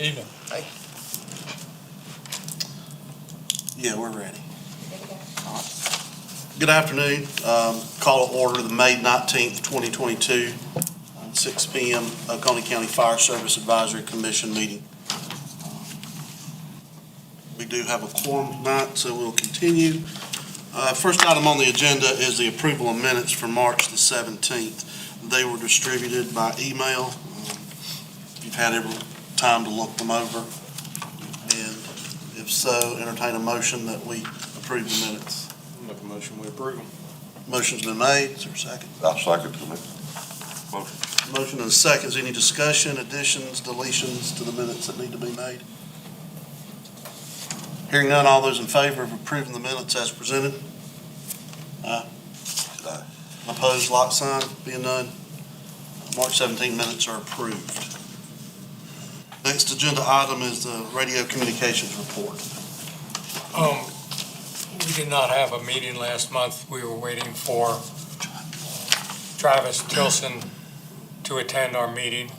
Evening. Hey. Yeah, we're ready. All right. Good afternoon. Call to order the May 19th, 2022, 6 p.m. Oconee County Fire Service Advisory Commission meeting. We do have a quorum tonight, so we'll continue. First item on the agenda is the approval of minutes for March the 17th. They were distributed by email. You've had every time to look them over. And if so, entertain a motion that we approve the minutes. Make a motion, we approve them. Motion's been made. Is there a second? I'll second the motion. Motion and seconds. Any discussion, additions, deletions to the minutes that need to be made? Hearing none, all those in favor of approving the minutes as presented? Aye. Opposed, like sign. Being none, March 17 minutes are approved. Next agenda item is the radio communications report. We did not have a meeting last month. We were waiting for Travis Tilson to attend our meeting.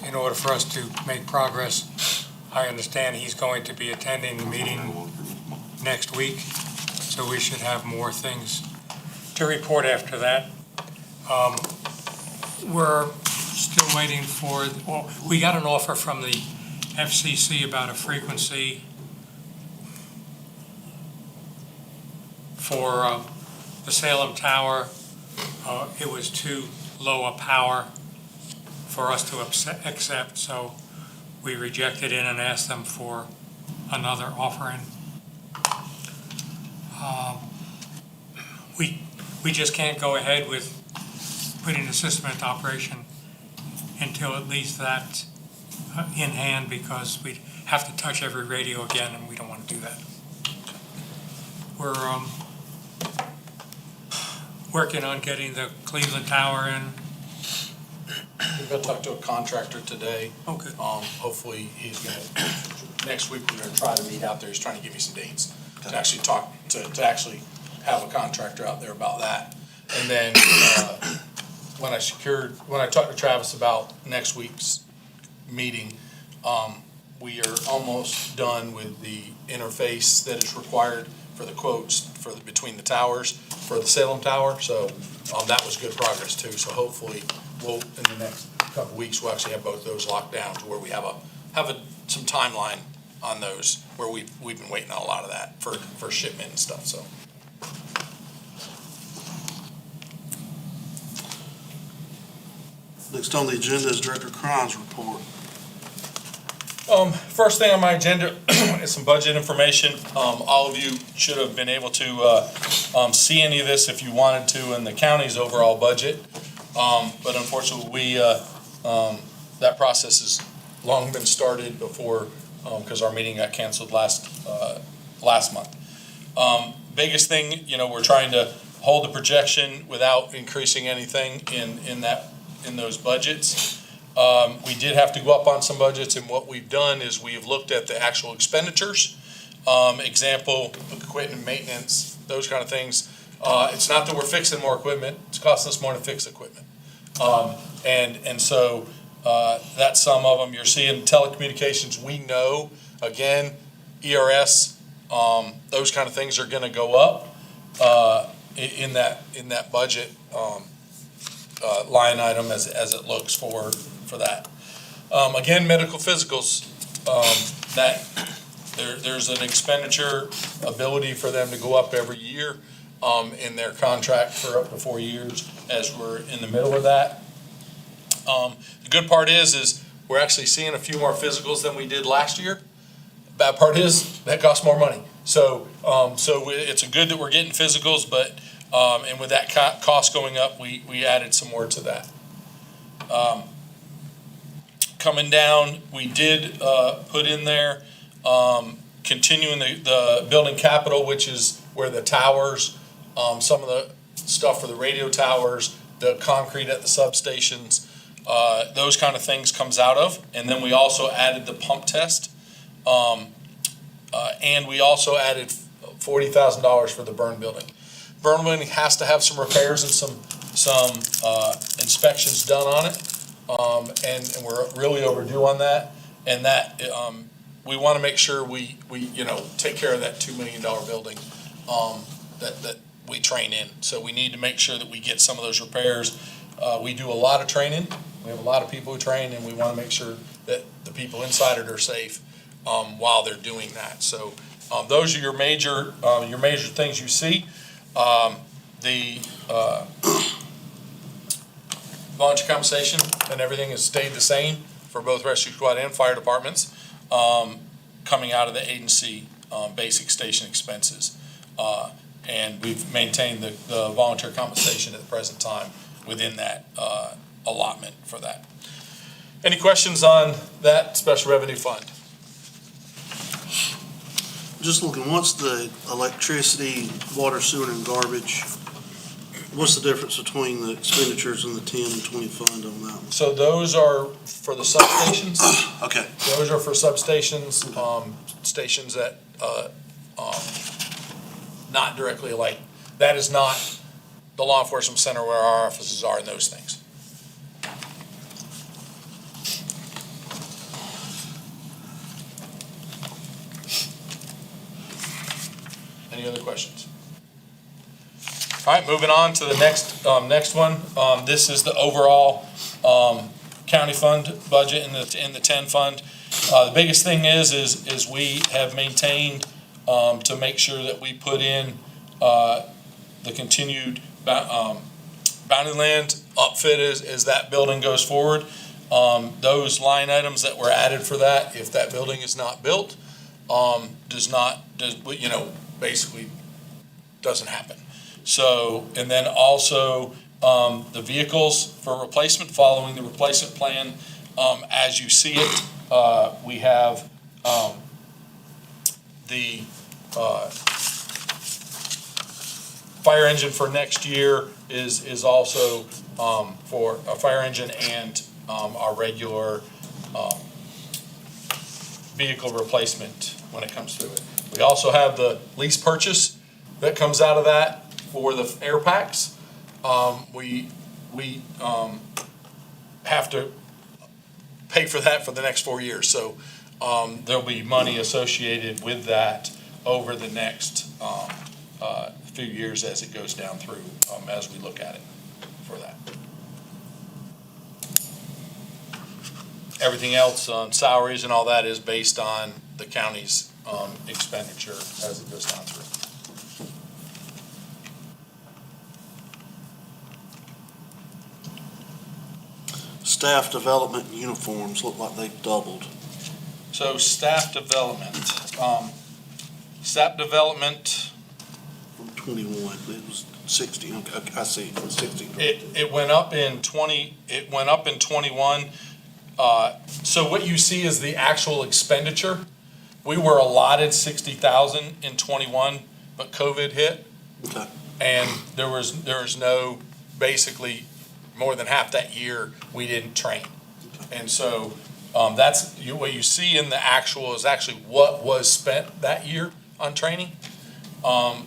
In order for us to make progress, I understand he's going to be attending the meeting next week, so we should have more things to report after that. We're still waiting for, well, we got an offer from the FCC about a frequency for the Salem Tower. It was too low a power for us to accept, so we rejected it and asked them for another offering. We just can't go ahead with putting the system into operation until at least that's in hand, because we'd have to touch every radio again, and we don't want to do that. We're working on getting the Cleveland Tower in. We've got to talk to a contractor today. Okay. Hopefully he's gonna, next week we're gonna try to meet out there. He's trying to give me some dates to actually talk, to actually have a contractor out there about that. And then, when I talked to Travis about next week's meeting, we are almost done with the interface that is required for the quotes for the, between the towers, for the Salem Tower. So, that was good progress too. So hopefully we'll, in the next couple of weeks, we'll actually have both those locked down to where we have some timeline on those, where we've been waiting on a lot of that for shipment and stuff, so. Next on the agenda is Director Cron's report. First thing on my agenda is some budget information. All of you should have been able to see any of this if you wanted to in the county's overall budget. But unfortunately, that process has long been started before, because our meeting got canceled last month. Biggest thing, we're trying to hold the projection without increasing anything in those budgets. We did have to go up on some budgets, and what we've done is we've looked at the actual expenditures. Example, equipment maintenance, those kind of things. It's not that we're fixing more equipment, it's costing us more to fix equipment. And so that's some of them. You're seeing telecommunications, we know, again, ERS, those kind of things are gonna go up in that budget line item as it looks for that. Again, medical physicals, that there's an expenditure ability for them to go up every year in their contract for up to 4 years, as we're in the middle of that. The good part is we're actually seeing a few more physicals than we did last year. Bad part is that costs more money. So it's a good that we're getting physicals, but and with that cost going up, we added some more to that. Coming down, we did put in there continuing the building capital, which is where the towers, some of the stuff for the radio towers, the concrete at the substations, those kind of things comes out of. And then we also added the pump test, and we also added $40,000 for the burn building. Burn building has to have some repairs and some inspections done on it, and we're really overdue on that. And that, we want to make sure we, take care of that $2 million building, that we train in. So we need to make sure that we get some of those repairs. We do a lot of training. We have a lot of people who train, and we want to make sure that the people inside it are safe, while they're doing that. So, those are your major things you see. The volunteer compensation and everything has stayed the same for both rescue squad and fire departments, coming out of the agency basic station expenses. And we've maintained the volunteer compensation at the present time within that allotment for that. Any questions on that special revenue fund? Just looking, what's the electricity, water, sewer, and garbage? What's the difference between the expenditures and the 10 and 20 fund on that one? So those are for the substations. Okay, Those are for substations, stations that, not directly like, that is not the law enforcement center where our offices are and those things. Any other questions? All right, moving on to the next one. This is the overall, county fund budget in the 10 fund. The biggest thing is we have maintained, to make sure that we put in, the continued, boundary land upfit as that building goes forward. Those line items that were added for that, if that building is not built, basically doesn't happen. So, and then also, the vehicles for replacement, following the replacement plan, as you see it, we have, the, fire engine for next year is also, for a fire engine and, our regular, vehicle replacement when it comes to it. We also have the lease purchase that comes out of that for the air packs. We have to pay for that for the next 4 years. So, there'll be money associated with that over the next, few years as it goes down through, as we look at it for that. Everything else on salaries and all that is based on the county's, expenditure as it goes down through. staff development and uniforms look like they've doubled. So staff development, From 21, it was 60, okay, I see, it was 60. it went up in 21. So what you see is the actual expenditure. We were allotted 60,000 in 21, but COVID hit. Okay. And there was no, basically, more than half that year, we didn't train. And so, what you see in the actual is actually what was spent that year on training,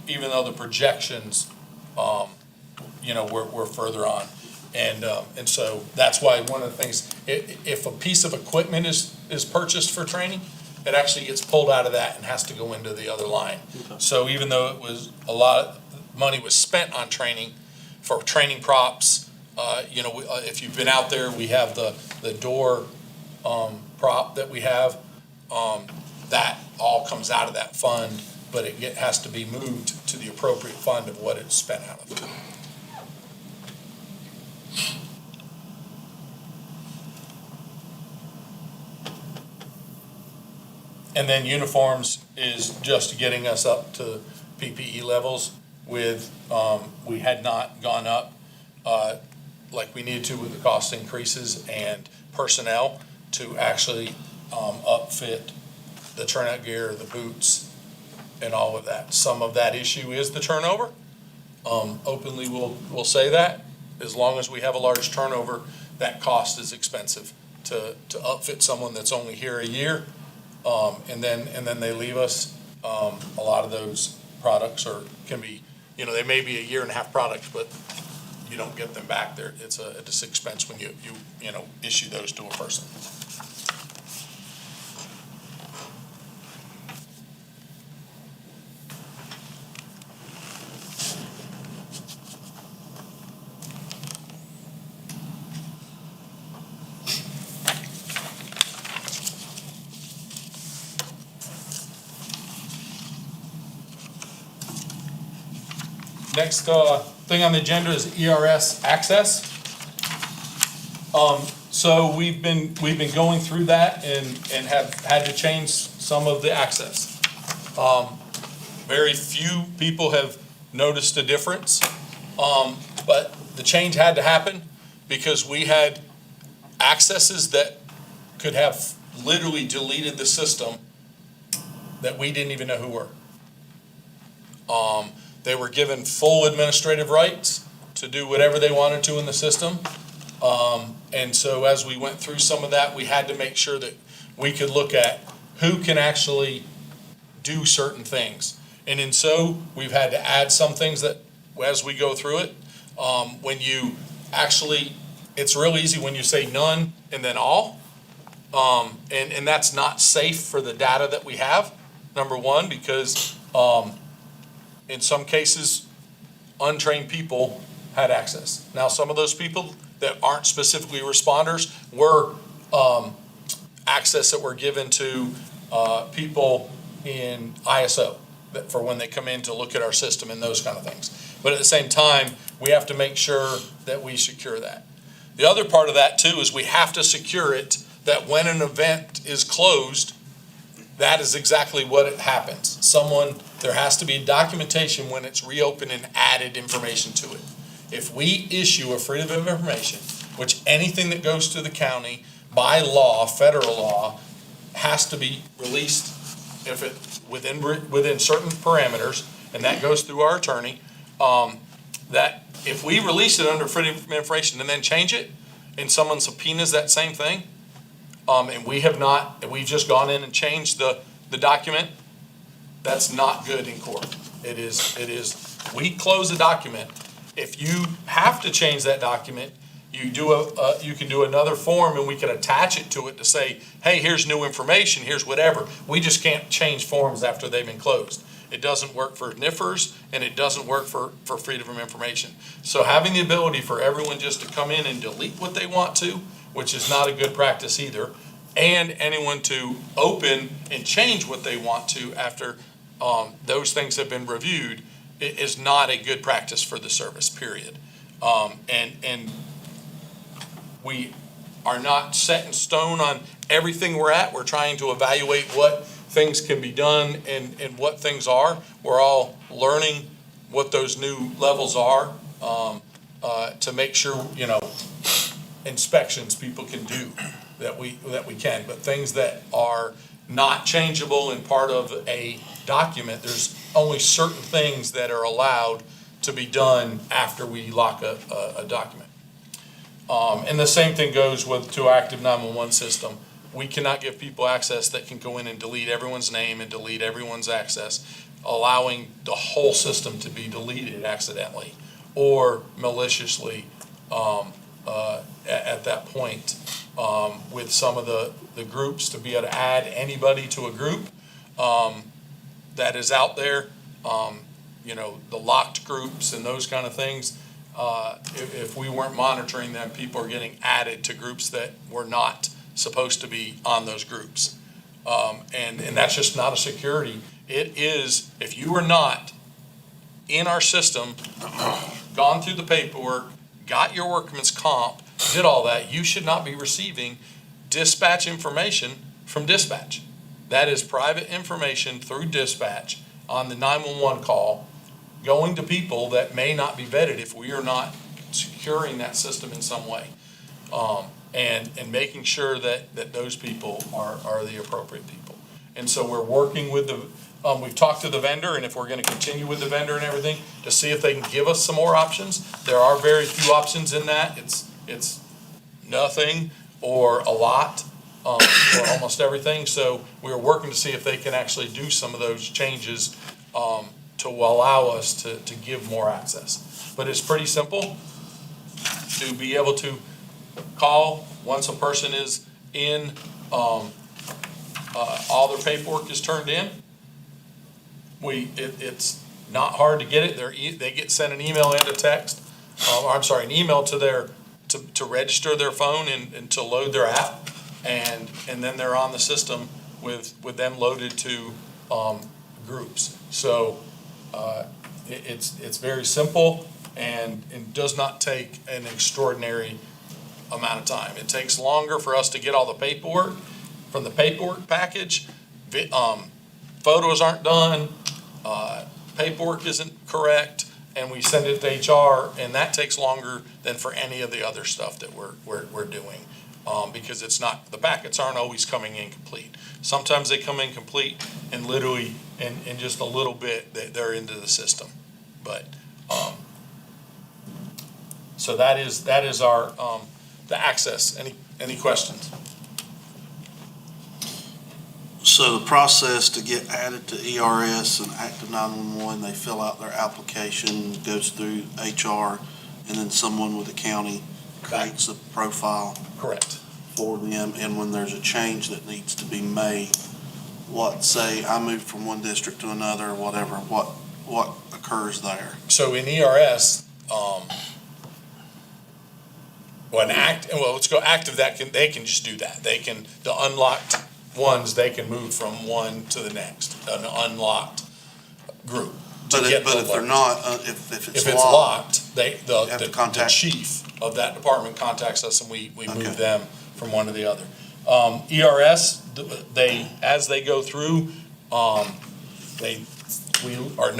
even though the projections, were further on. And so that's why one of the things, if a piece of equipment is purchased for training, it actually gets pulled out of that and has to go into the other line. Okay. So even though it was a lot of money was spent on training, for training props, if you've been out there, we have the door prop that we have. That all comes out of that fund, but it has to be moved to the appropriate fund of what it's spent out of. And then uniforms is just getting us up to PPE levels with, we had not gone up like we needed to with the cost increases and personnel to actually upfit the turnout gear, the boots, and all of that. Some of that issue is the turnover. Openly, we'll say that. As long as we have a large turnover, that cost is expensive to upfit someone that's only here a year. And then they leave us. A lot of those products can be, they may be a year and a half products, but you don't get them back there. It's a expense when you issue those to a person. next thing on the agenda is ERS access. So we've been going through that and have had to change some of the access. Very few people have noticed a difference, but the change had to happen because we had accesses that could have literally deleted the system that we didn't even know who were. They were given full administrative rights to do whatever they wanted to in the system. And so as we went through some of that, we had to make sure that we could look at who can actually do certain things. And in so, we've had to add some things that, as we go through it, when you actually, it's real easy when you say none and then all. And that's not safe for the data that we have, number one, because in some cases, untrained people had access. Now, some of those people that aren't specifically responders were access that were given to people in ISO that for when they come in to look at our system and those kind of things. But at the same time, we have to make sure that we secure that. The other part of that too is we have to secure it that when an event is closed, that is exactly what it happens. There has to be documentation when it's reopened and added information to it. If we issue a freedom of information, which anything that goes to the county by law, federal law, has to be released if it within certain parameters, and that goes through our attorney, that if we release it under freedom of information and then change it, and someone subpoenas that same thing, and we've just gone in and changed the document, that's not good in court. It is, we close the document. If you have to change that document, you can do another form and we can attach it to it to say, hey, here's new information, here's whatever. We just can't change forms after they've been closed. It doesn't work for NIFRs and it doesn't work for freedom of information. So having the ability for everyone just to come in and delete what they want to, which is not a good practice either, and anyone to open and change what they want to after those things have been reviewed, it is not a good practice for the service, period. And we are not set in stone on everything we're at. We're trying to evaluate what things can be done and what things are. We're all learning what those new levels are to make sure, inspections people can do that we can. But things that are not changeable and part of a document, there's only certain things that are allowed to be done after we lock a document. And the same thing goes to active 911 system. We cannot give people access that can go in and delete everyone's name and delete everyone's access, allowing the whole system to be deleted accidentally or maliciously at that point. With some of the groups, to be able to add anybody to a group that is out there, the locked groups and those kind of things. If we weren't monitoring them, people are getting added to groups that were not supposed to be on those groups. And that's just not a security. It is, if you are not in our system, gone through the paperwork, got your workman's comp, did all that, you should not be receiving dispatch information from dispatch. That is private information through dispatch on the 911 call going to people that may not be vetted if we are not securing that system in some way. And making sure that those people are the appropriate people. And so we're working with we've talked to the vendor, and if we're going to continue with the vendor and everything, to see if they can give us some more options. There are very few options in that. It's nothing or a lot or almost everything. So we're working to see if they can actually do some of those changes to allow us to give more access. But it's pretty simple to be able to call once a person is in, all their paperwork is turned in. It's not hard to get it. They get sent an email and a text. An email to register their phone and to load their app, and then they're on the system with them loaded to groups. So It's very simple and it does not take an extraordinary amount of time. It takes longer for us to get all the paperwork from the paperwork package. Photos aren't done, paperwork isn't correct, and we send it to HR, and that takes longer than for any of the other stuff that we're doing. Because it's not, the packets aren't always coming in complete. Sometimes they come in complete and literally in just a little bit, they're into the system. But, so that is our, the access. Any questions? So the process to get added to ERS and Active 911, they fill out their application, goes through HR, and then someone with the county creates a profile Correct. for them, and when there's a change that needs to be made, say I moved from one district to another or whatever, what occurs there? So in ERS, let's go active, they can just do that. They can, the unlocked ones, they can move from one to the next, an unlocked group. to But get if the they're alert. not, if If it's it's locked, locked, have to the contact- chief of that department contacts us and we Okay. move them from one to the other. ERS, as they go through, we are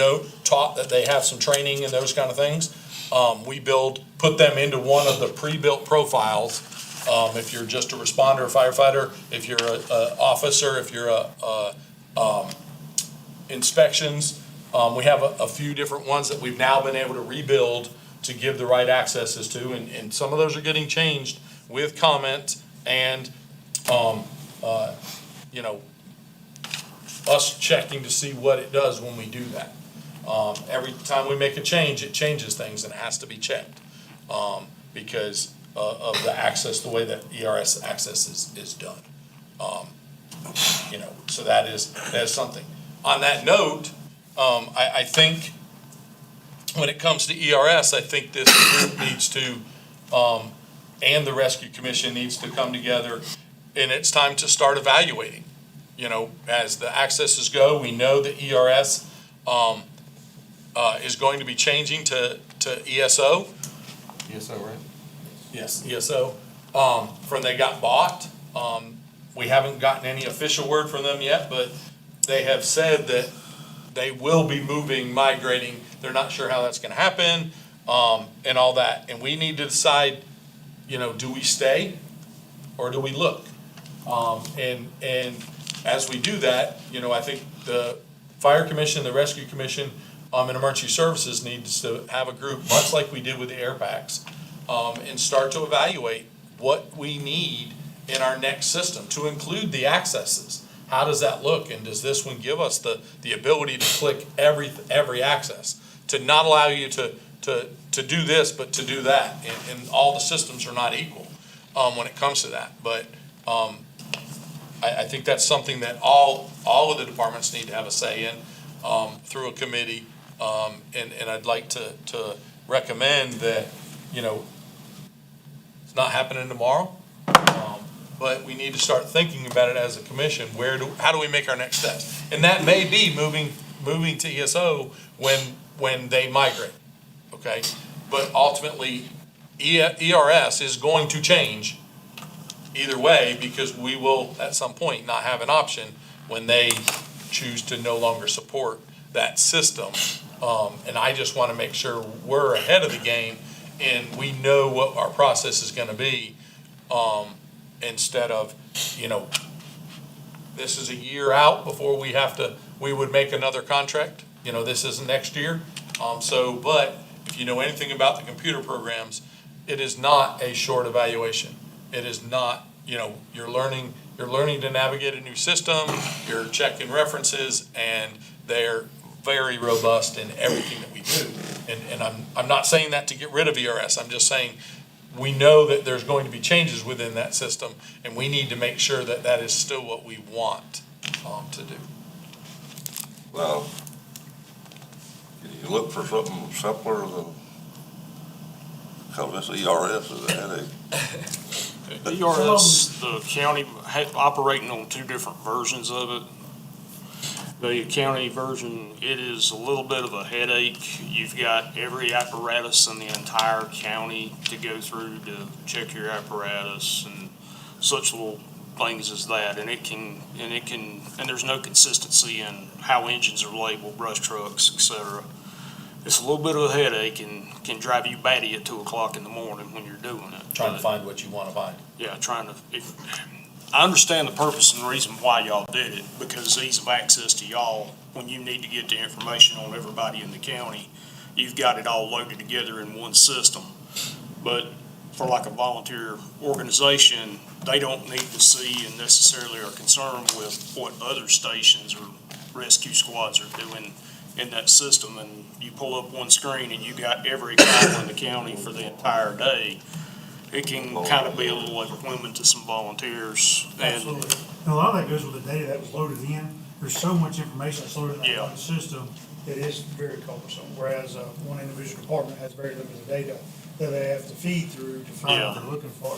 taught that they have some training and those kind of things. We put them into one of the pre-built profiles. If you're just a responder, firefighter, if you're a officer, if you're inspections, we have a few different ones that we've now been able to rebuild to give the right accesses to, and some of those are getting changed with comment and, us checking to see what it does when we do that. Every time we make a change, it changes things and it has to be checked, because of the access, the way that ERS access is done. So that is something. On that note, I think when it comes to ERS, I think this group needs to, and the Rescue Commission needs to come together, and it's time to start evaluating. As the accesses go, we know that ERS is going to be changing to ESO. ESO, right? Yes, ESO. From they got bought. We haven't gotten any official word from them yet, but they have said that they will be migrating. They're not sure how that's gonna happen, and all that. And we need to decide, do we stay or do we look? And as we do that, I think the Fire Commission, the Rescue Commission, and Emergency Services needs to have a group, much like we did with the air packs, and start to evaluate what we need in our next system to include the accesses. How does that look? And does this one give us the ability to click every access? To not allow you to do this, but to do that. And all the systems are not equal when it comes to that. But I think that's something that all of the departments need to have a say in through a committee. And I'd like to recommend that, it's not happening tomorrow. But we need to start thinking about it as a commission. How do we make our next steps? And that may be moving to ESO when they migrate, okay? But ultimately, ERS is going to change either way, because we will at some point not have an option when they choose to no longer support that system. And I just want to make sure we're ahead of the game and we know what our process is going to be. Instead of, this is a year out before we would make another contract. This isn't next year. But if you know anything about the computer programs, it is not a short evaluation. It is not, you're learning to navigate a new system, you're checking references, and they're very robust in everything that we do. And I'm not saying that to get rid of ERS. I'm just saying, we know that there's going to be changes within that system, and we need to make sure that that is still what we want to do. Well, can you look for something simpler than, because this ERS is a headache. ERS, the county operating on two different versions of it. The county version, it is a little bit of a headache. You've got every apparatus in the entire county to go through to check your apparatus and such little things as that. And there's no consistency in how engines are labeled, brush trucks, et cetera. It's a little bit of a headache and can drive you batty at 2:00 in the morning when you're doing it. Trying to find what you want to find. Yeah, I understand the purpose and the reason why y'all did it, because ease of access to y'all, when you need to get the information on everybody in the county, you've got it all loaded together in one system. But for like a volunteer organization, they don't need to see and necessarily are concerned with what other stations or rescue squads are doing in that system. And you pull up one screen and you got every call in the county for the entire day. It can kind of be a little overwhelming to some volunteers. And Absolutely. And a lot of that goes with the data that was loaded in. There's so much information that's loaded in that Yeah. one system, it is very cumbersome. Whereas one individual department has very limited data that they have to feed through to find what Yeah. they're looking for.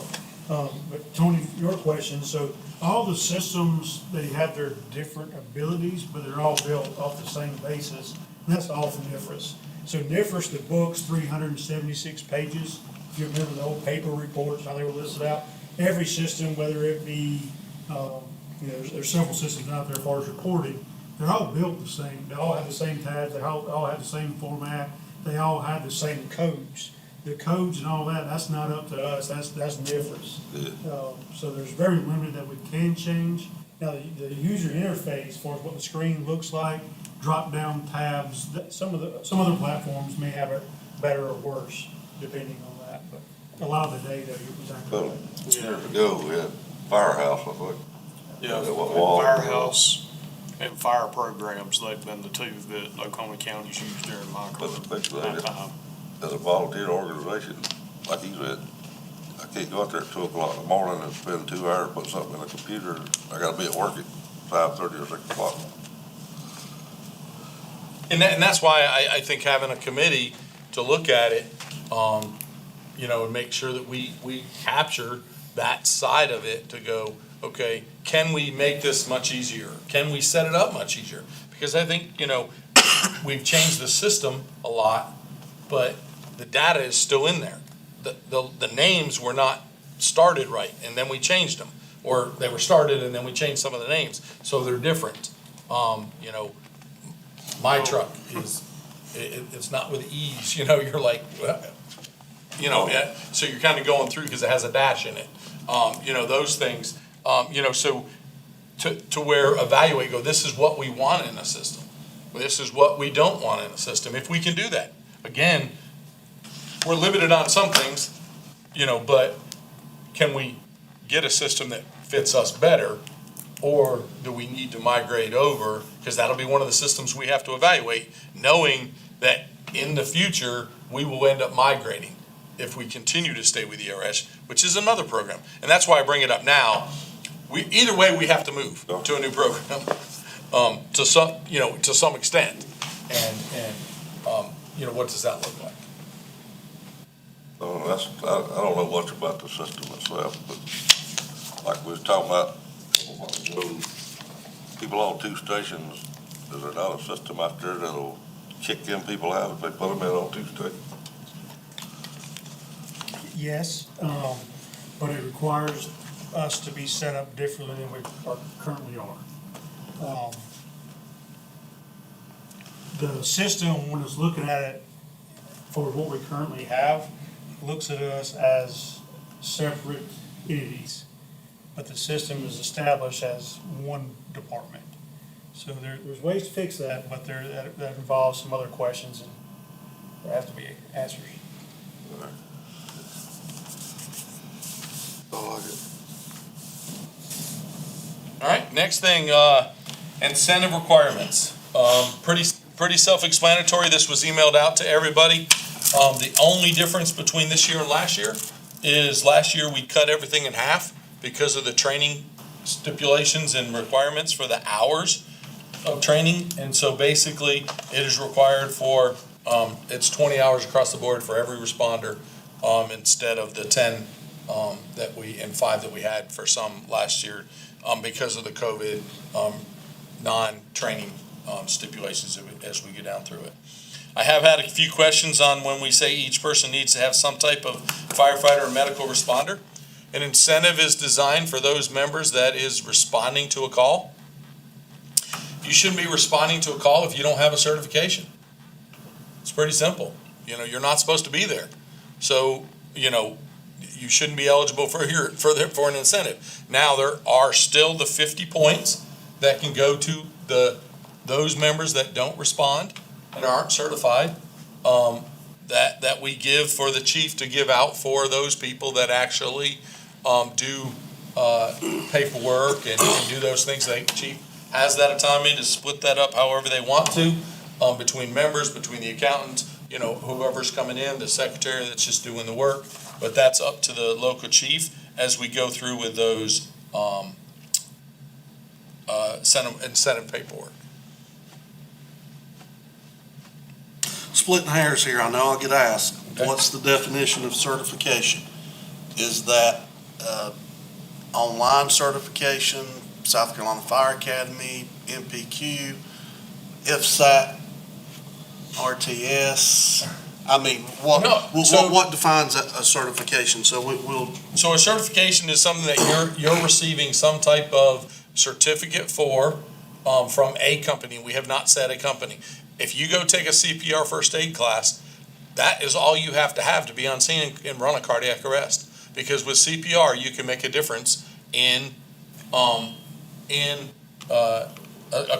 But Tony, your question, so all the systems, they have their different abilities, but they're all built off the same basis. And that's all from NIFRS. So NIFRS, the book's 376 pages. If you remember the old paper reports, how they were listed out, every system, whether it be, there's several systems out there as far as recording, they're all built the same. They all have the same tabs, they all have the same format, they all have the same codes. The codes and all that, that's not up to us, that's NIFRS. So there's very limited that we can change. Now, the user interface, as far as what the screen looks like, drop-down tabs, some other platforms may have it better or worse, depending on that, but a lot of the data, you're exactly Well, right. years ago, we had Firehouse, I think. yeah, What wall? Firehouse and fire programs, they've been the two that Oklahoma County's used during my But the big thing, time. as a volunteer organization, like you said, I can't go out there at 2:00 in the morning and spend 2 hours putting something in a computer. I gotta be at work at 5:30 or 6:00. And that's why I think having a committee to look at it, and make sure that we capture that side of it to go, okay, can we make this much easier? Can we set it up much easier? Because I think, we've changed the system a lot, but the data is still in there. The names were not started right, and then we changed them. Or they were started and then we changed some of the names, so they're different. My truck is, it's not with ease, you're like, so you're kind of going through because it has a dash in it. Those things, so to where evaluate, go, this is what we want in a system. This is what we don't want in a system, if we can do that. Again, we're limited on some things, but can we get a system that fits us better? Or do we need to migrate over? Because that'll be one of the systems we have to evaluate, knowing that in the future, we will end up migrating if we continue to stay with ERS, which is another program. And that's why I bring it up now. Either way, we have to move to a new program, to some extent. And what does that look like? I don't know much about the system itself, but like we was talking about a couple months ago, people on 2 stations, is there not a system out there that'll kick them people out if they put them in on 2 stations? Yes, but it requires us to be set up differently than we currently are. The system, when it's looking at it for what we currently have, looks at us as separate entities. But the system is established as one department. So there's ways to fix that, but that involves some other questions and there have to be answers. All right, next thing, incentive requirements. Pretty self-explanatory. This was emailed out to everybody. The only difference between this year and last year is last year we cut everything in half because of the training stipulations and requirements for the hours of training. And so basically, it is required for, it's 20 hours across the board for every responder, instead of the 10 and 5 that we had for some last year, because of the COVID non-training stipulations as we get down through it. I have had a few questions on when we say each person needs to have some type of firefighter or medical responder. An incentive is designed for those members that is responding to a call. You shouldn't be responding to a call if you don't have a certification. It's pretty simple. You're not supposed to be there. So, you shouldn't be eligible for an incentive. Now, there are still the 50 points that can go to those members that don't respond and aren't certified, that we give for the chief to give out for those people that actually do paperwork and do those things. The chief has that autonomy to split that up however they want to, between members, between the accountants, whoever's coming in, the secretary that's just doing the work. But that's up to the local chief as we go through with those incentive paperwork. Splitting hairs here, I know I'll get asked, Okay. what's the definition of certification? Is that online certification, South Carolina Fire Academy, MPQ, IFSAT, RTS? I mean, No, so- what defines a certification? So we'll, So a certification is something that you're receiving some type of certificate for from a company. We have not said a company. If you go take a CPR first aid class, that is all you have to be on scene and run a cardiac arrest. Because with CPR, you can make a difference in a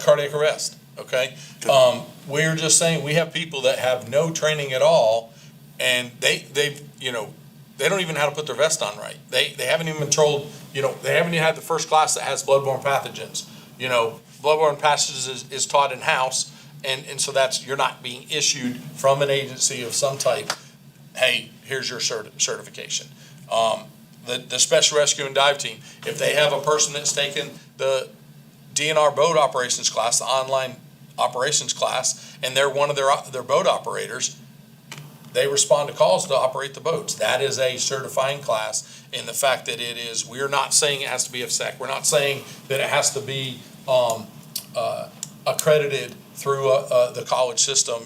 cardiac arrest. Okay. We're just saying we have people that have no training at all, and they don't even know how to put their vest on right. They haven't even been told, they haven't even had the first class that has bloodborne pathogens. Bloodborne pathogens is taught in house, and so you're not being issued from an agency of some type. Hey, here's your certification. The special rescue and dive team, if they have a person that's taken the DNR boat operations class, the online operations class, and they're one of their boat operators, they respond to calls to operate the boats. That is a certifying class in the fact that we're not saying it has to be FSEC. We're not saying that it has to be accredited through the college system.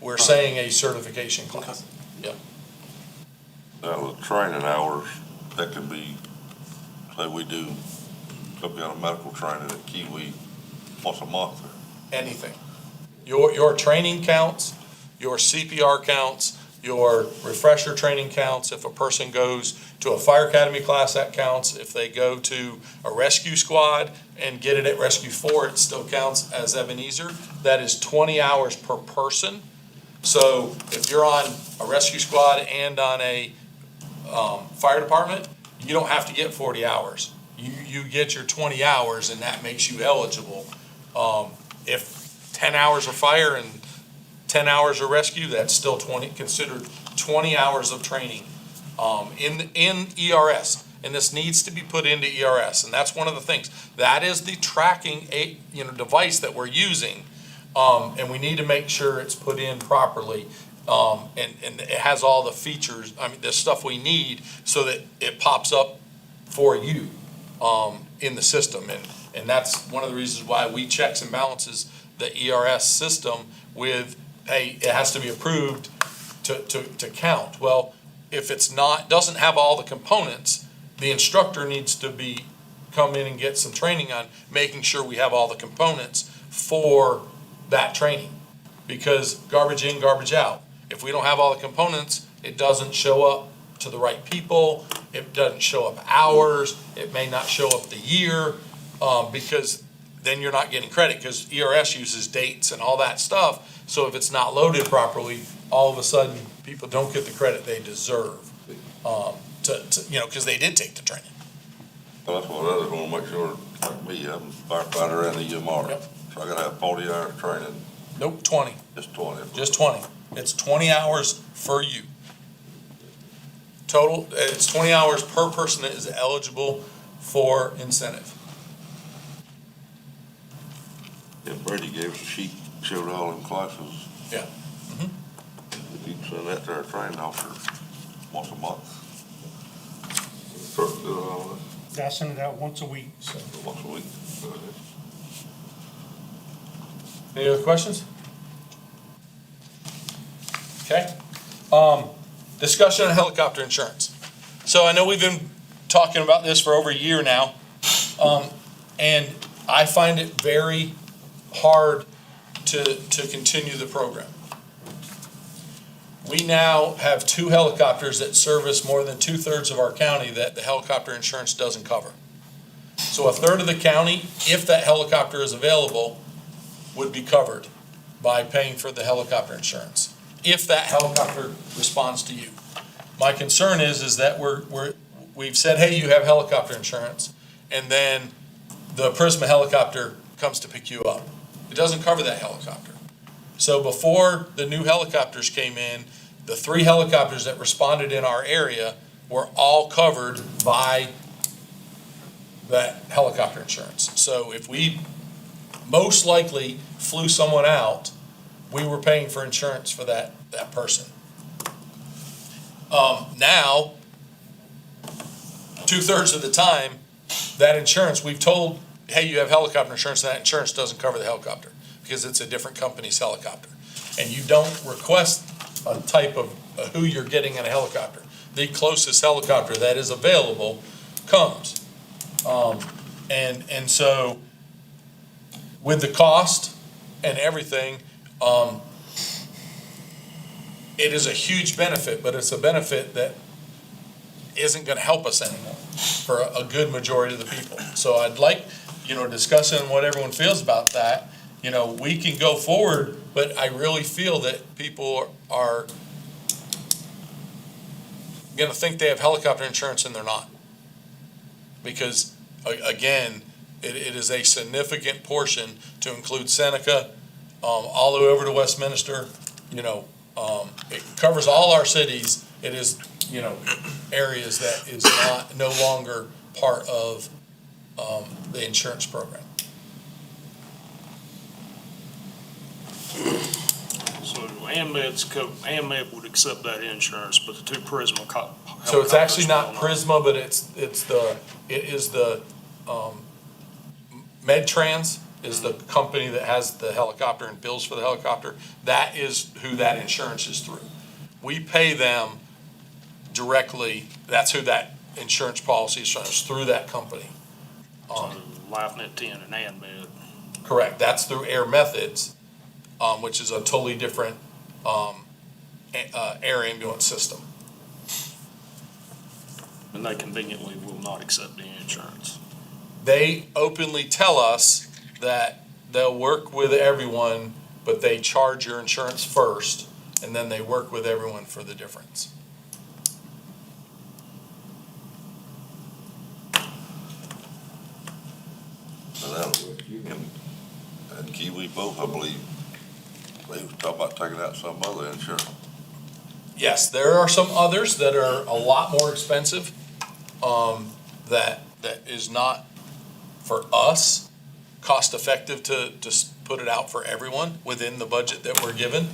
We're saying a certification class. Yep. Now, the training hours, that could be, say we do some kind of medical training at Kiwi once a month. Anything. Your training counts, your CPR counts, your refresher training counts. If a person goes to a fire academy class, that counts. If they go to a rescue squad and get it at Rescue 4, it still counts as Ebenezer. That is 20 hours per person. So if you're on a rescue squad and on a fire department, you don't have to get 40 hours. You get your 20 hours, and that makes you eligible. If 10 hours are fire and 10 hours are rescue, that's still considered 20 hours of training in ERS. And this needs to be put into ERS, and that's one of the things. That is the tracking device that we're using, and we need to make sure it's put in properly. And it has all the features, the stuff we need so that it pops up for you in the system. And that's one of the reasons why we checks and balances the ERS system with, hey, it has to be approved to count. Well, if it's doesn't have all the components, the instructor needs to come in and get some training on making sure we have all the components for that training. Because garbage in, garbage out. If we don't have all the components, it doesn't show up to the right people. It doesn't show up hours. It may not show up the year, because then you're not getting credit, because ERS uses dates and all that stuff. So if it's not loaded properly, all of a sudden people don't get the credit they deserve, because they did take the training. Well, that's what others want to make sure, like me, I'm a firefighter and a EMR. Yep. So I gotta have 40 hours training, Nope, 20. just 20. Just 20. It's 20 hours for you. Total, it's 20 hours per person that is eligible for incentive. Yeah, Brady gave us a sheet, showed all them classes. Yeah. If you can send that to our training officer once a month. First, do all I send it out once a week, so. that, once a week. Any other questions? Okay. Discussion on helicopter insurance. So I know we've been talking about this for over a year now, and I find it very hard to continue the program. We now have 2 helicopters that service more than 2/3 of our county that the helicopter insurance doesn't cover. So 1/3 of the county, if that helicopter is available, would be covered by paying for the helicopter insurance, if that helicopter responds to you. My concern is that we've said, hey, you have helicopter insurance, and then the Prisma helicopter comes to pick you up. It doesn't cover that helicopter. So before the new helicopters came in, the 3 helicopters that responded in our area were all covered by that helicopter insurance. So if we most likely flew someone out, we were paying for insurance for that person. Now, 2/3 of the time, that insurance, we've told, hey, you have helicopter insurance, and that insurance doesn't cover the helicopter because it's a different company's helicopter. And you don't request a type of who you're getting in a helicopter. The closest helicopter that is available comes. And so with the cost and everything, it is a huge benefit, but it's a benefit that isn't gonna help us anymore for a good majority of the people. So I'd like, discussing what everyone feels about that, we can go forward, but I really feel that people are gonna think they have helicopter insurance and they're not. Because, again, it is a significant portion to include Seneca, all the way over to Westminster, it covers all our cities. It is, areas that is no longer part of, the insurance program. So AMED would accept that insurance, but the 2 Prisma So it's actually not helicopters Prisma, but it is the Medtrans is the company that has the helicopter and bills for the helicopter. That is who that insurance is through. We pay them directly. That's who that insurance policy is from. It's through that company. So LifeNet 10 and AMED. Correct. That's through Air Methods, which is a totally different air ambulance system. And they conveniently will not accept the insurance. They openly tell us that they'll work with everyone, but they charge your insurance first, and then they work with everyone for the difference. And Union and Kiwi both, I believe, they was talking about taking out some other insurance. Yes, there are some others that are a lot more expensive, that is not, for us, cost effective to put it out for everyone within the budget that we're given.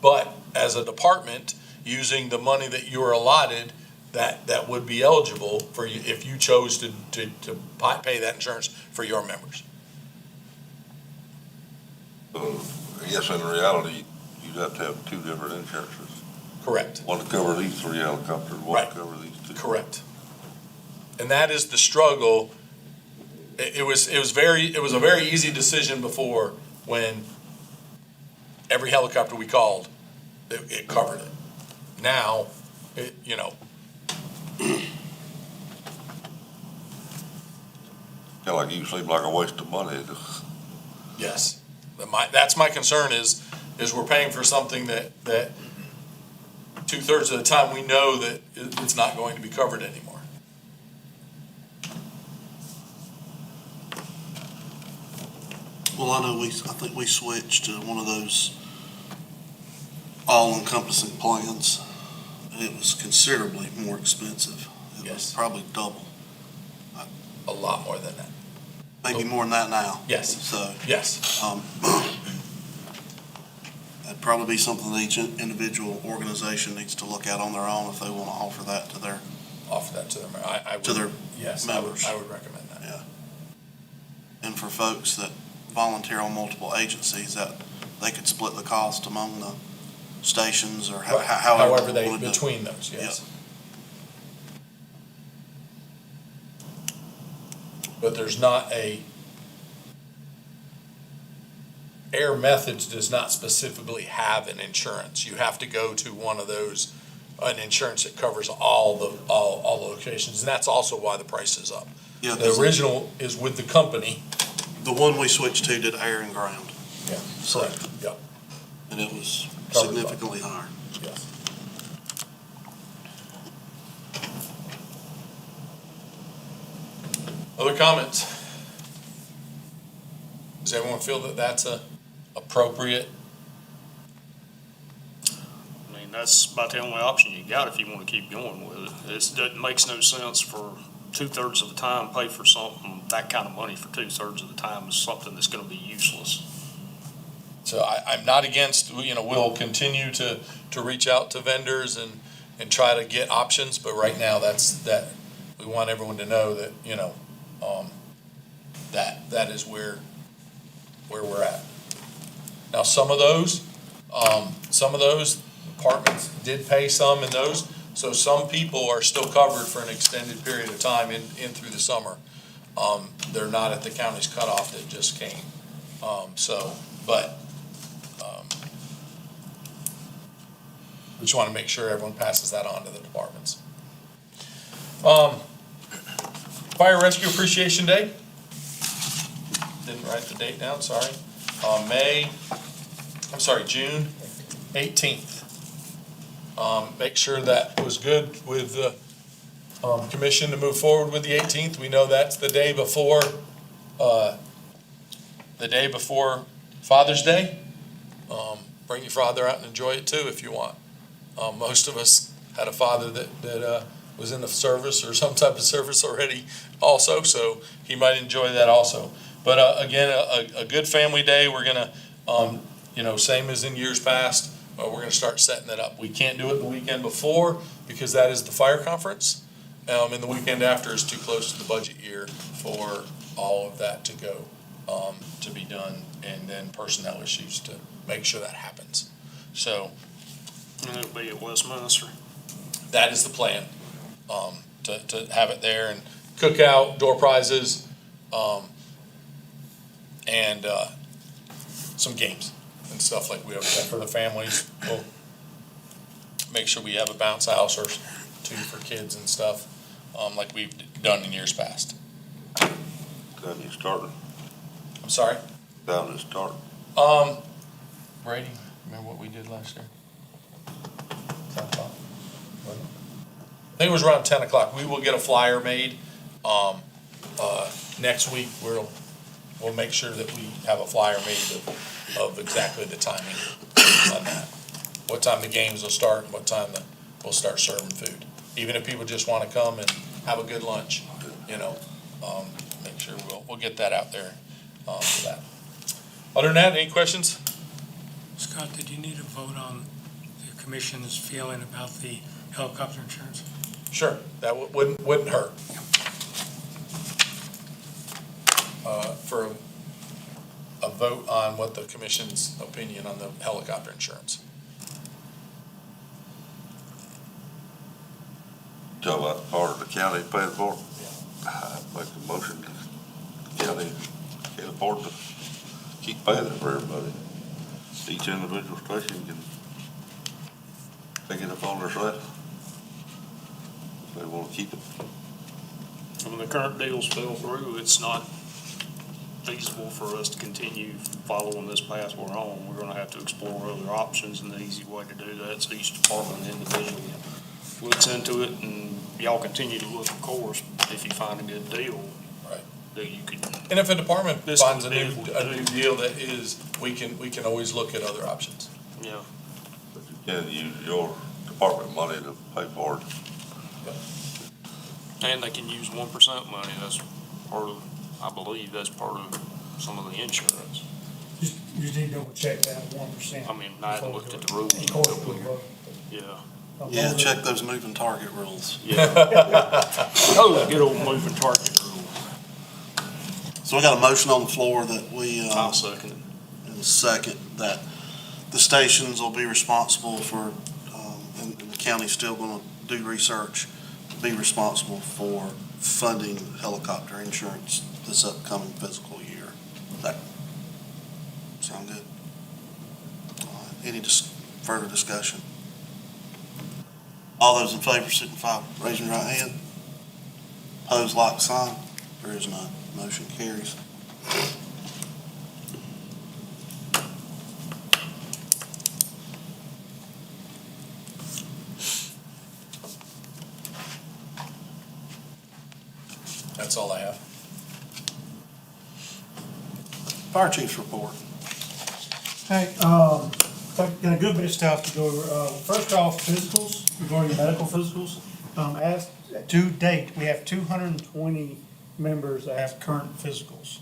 But as a department, using the money that you are allotted, that would be eligible for you if you chose to pay that insurance for your members. So I guess in reality, you'd have to have 2 different insurances. Correct. One to cover these 3 helicopters, one Right. to cover these 2. Correct. And that is the struggle. It was a very easy decision before, when every helicopter we called, it covered it. Now, Kinda like you seem like a waste of money. yes. That's my concern is we're paying for something that 2/3 of the time we know that it's not going to be covered anymore. Well, I think we switched to one of those all-encompassing plans, and it was considerably more expensive. It was Yes. probably double, A lot more than that. maybe more than that now. Yes. So, Yes. that'd probably be something that each individual organization needs to look at on their own if they want to offer that to their, Offer that to them. I would. to their Yes, members. I would recommend that. Yeah. for folks that volunteer on multiple agencies, that they could split the cost among the stations or however. However they, wanted to- between those, yes. But there's not Air Methods does not specifically have an insurance. You have to go to one of those, an insurance that covers all the locations, and that's also why the price is up. Yeah, The original is with the company. the one we switched to did air and ground, Yeah. Correct, yeah, and it was Covered by- significantly higher. yes. Other comments? Does everyone feel that that's a appropriate? I mean, that's about the only option you got if you want to keep going with it. It makes no sense for 2/3 of the time pay for something, that kind of money for 2/3 of the time is something that's going to be useless. So I'm not against, we'll continue to reach out to vendors and try to get options, but right now we want everyone to know that, that is where we're at. Now, some of those departments did pay some in those, so some people are still covered for an extended period of time in through the summer. They're not at the county's cutoff that just came. We just want to make sure everyone passes that on to the departments. Fire Rescue Appreciation Day. Didn't write the date down, sorry. June 18th. Make sure that was good with the commission to move forward with the 18th. We know that's the day before Father's Day. Bring your father out and enjoy it too if you want. Most of us had a father that was in the service or some type of service already also, so he might enjoy that also. But again, a good family day. We're gonna, same as in years past, we're gonna start setting it up. We can't do it the weekend before because that is the fire conference. And the weekend after is too close to the budget year for all of that to go, to be done, and then personnel issues to make sure that happens. So And it'll be at Westminster. that is the plan, to have it there and cookout, door prizes, and some games and stuff like we always have for the families. We'll make sure we have a bounce house or two for kids and stuff, like we've done in years past. Done you started, I'm sorry? down to start. Brady, remember what we did last year? 10 o'clock? I think it was around 10 o'clock. We will get a flyer made. Next week, we'll make sure that we have a flyer made of exactly the timing on that. What time the games will start and what time we'll start serving food. Even if people just want to come and have a good lunch, make sure we'll get that out there for that. Other than that, any questions? Scott, did you need a vote on the commission's feeling about the helicopter insurance? Sure, that wouldn't hurt. For a vote on what the commission's opinion on the helicopter insurance. Tell that part of the county paying for it. I make a motion that the county can't afford to keep paying it for everybody. Each individual station can take it upon themselves. If they want to keep it. When the current deals fell through, it's not feasible for us to continue following this path we're on. We're gonna have to explore other options, and the easy way to do that is each department individually looks into it, and y'all continue to look, of course, if you find a good deal. Right. That you could, And if a department This finds a one's new different. deal that is, we can always look at other options. yeah. But you can't use your department money to pay for it. And they can use 1% money, that's part of, I believe, that's part of some of the insurance. You just need to double check that 1%. I mean, I haven't looked at the rules. Of course, we will. Yeah. Yeah, check those moving target rules. Yeah. Oh, good old moving target rule. So we got a motion on the floor that we, I'll second it. in a second, that the stations will be responsible for, and the county's still gonna do research, be responsible for funding helicopter insurance this upcoming fiscal year. That sound good? All right, any further discussion? All those in favor signify by raising your right hand. Opposed, like sign. There is none. Motion carries. That's all I have. Fire chief's report. Hey, got a good bit of stuff to go over. First off, physicals, regarding medical physicals. As to date, we have 220 members that have current physicals.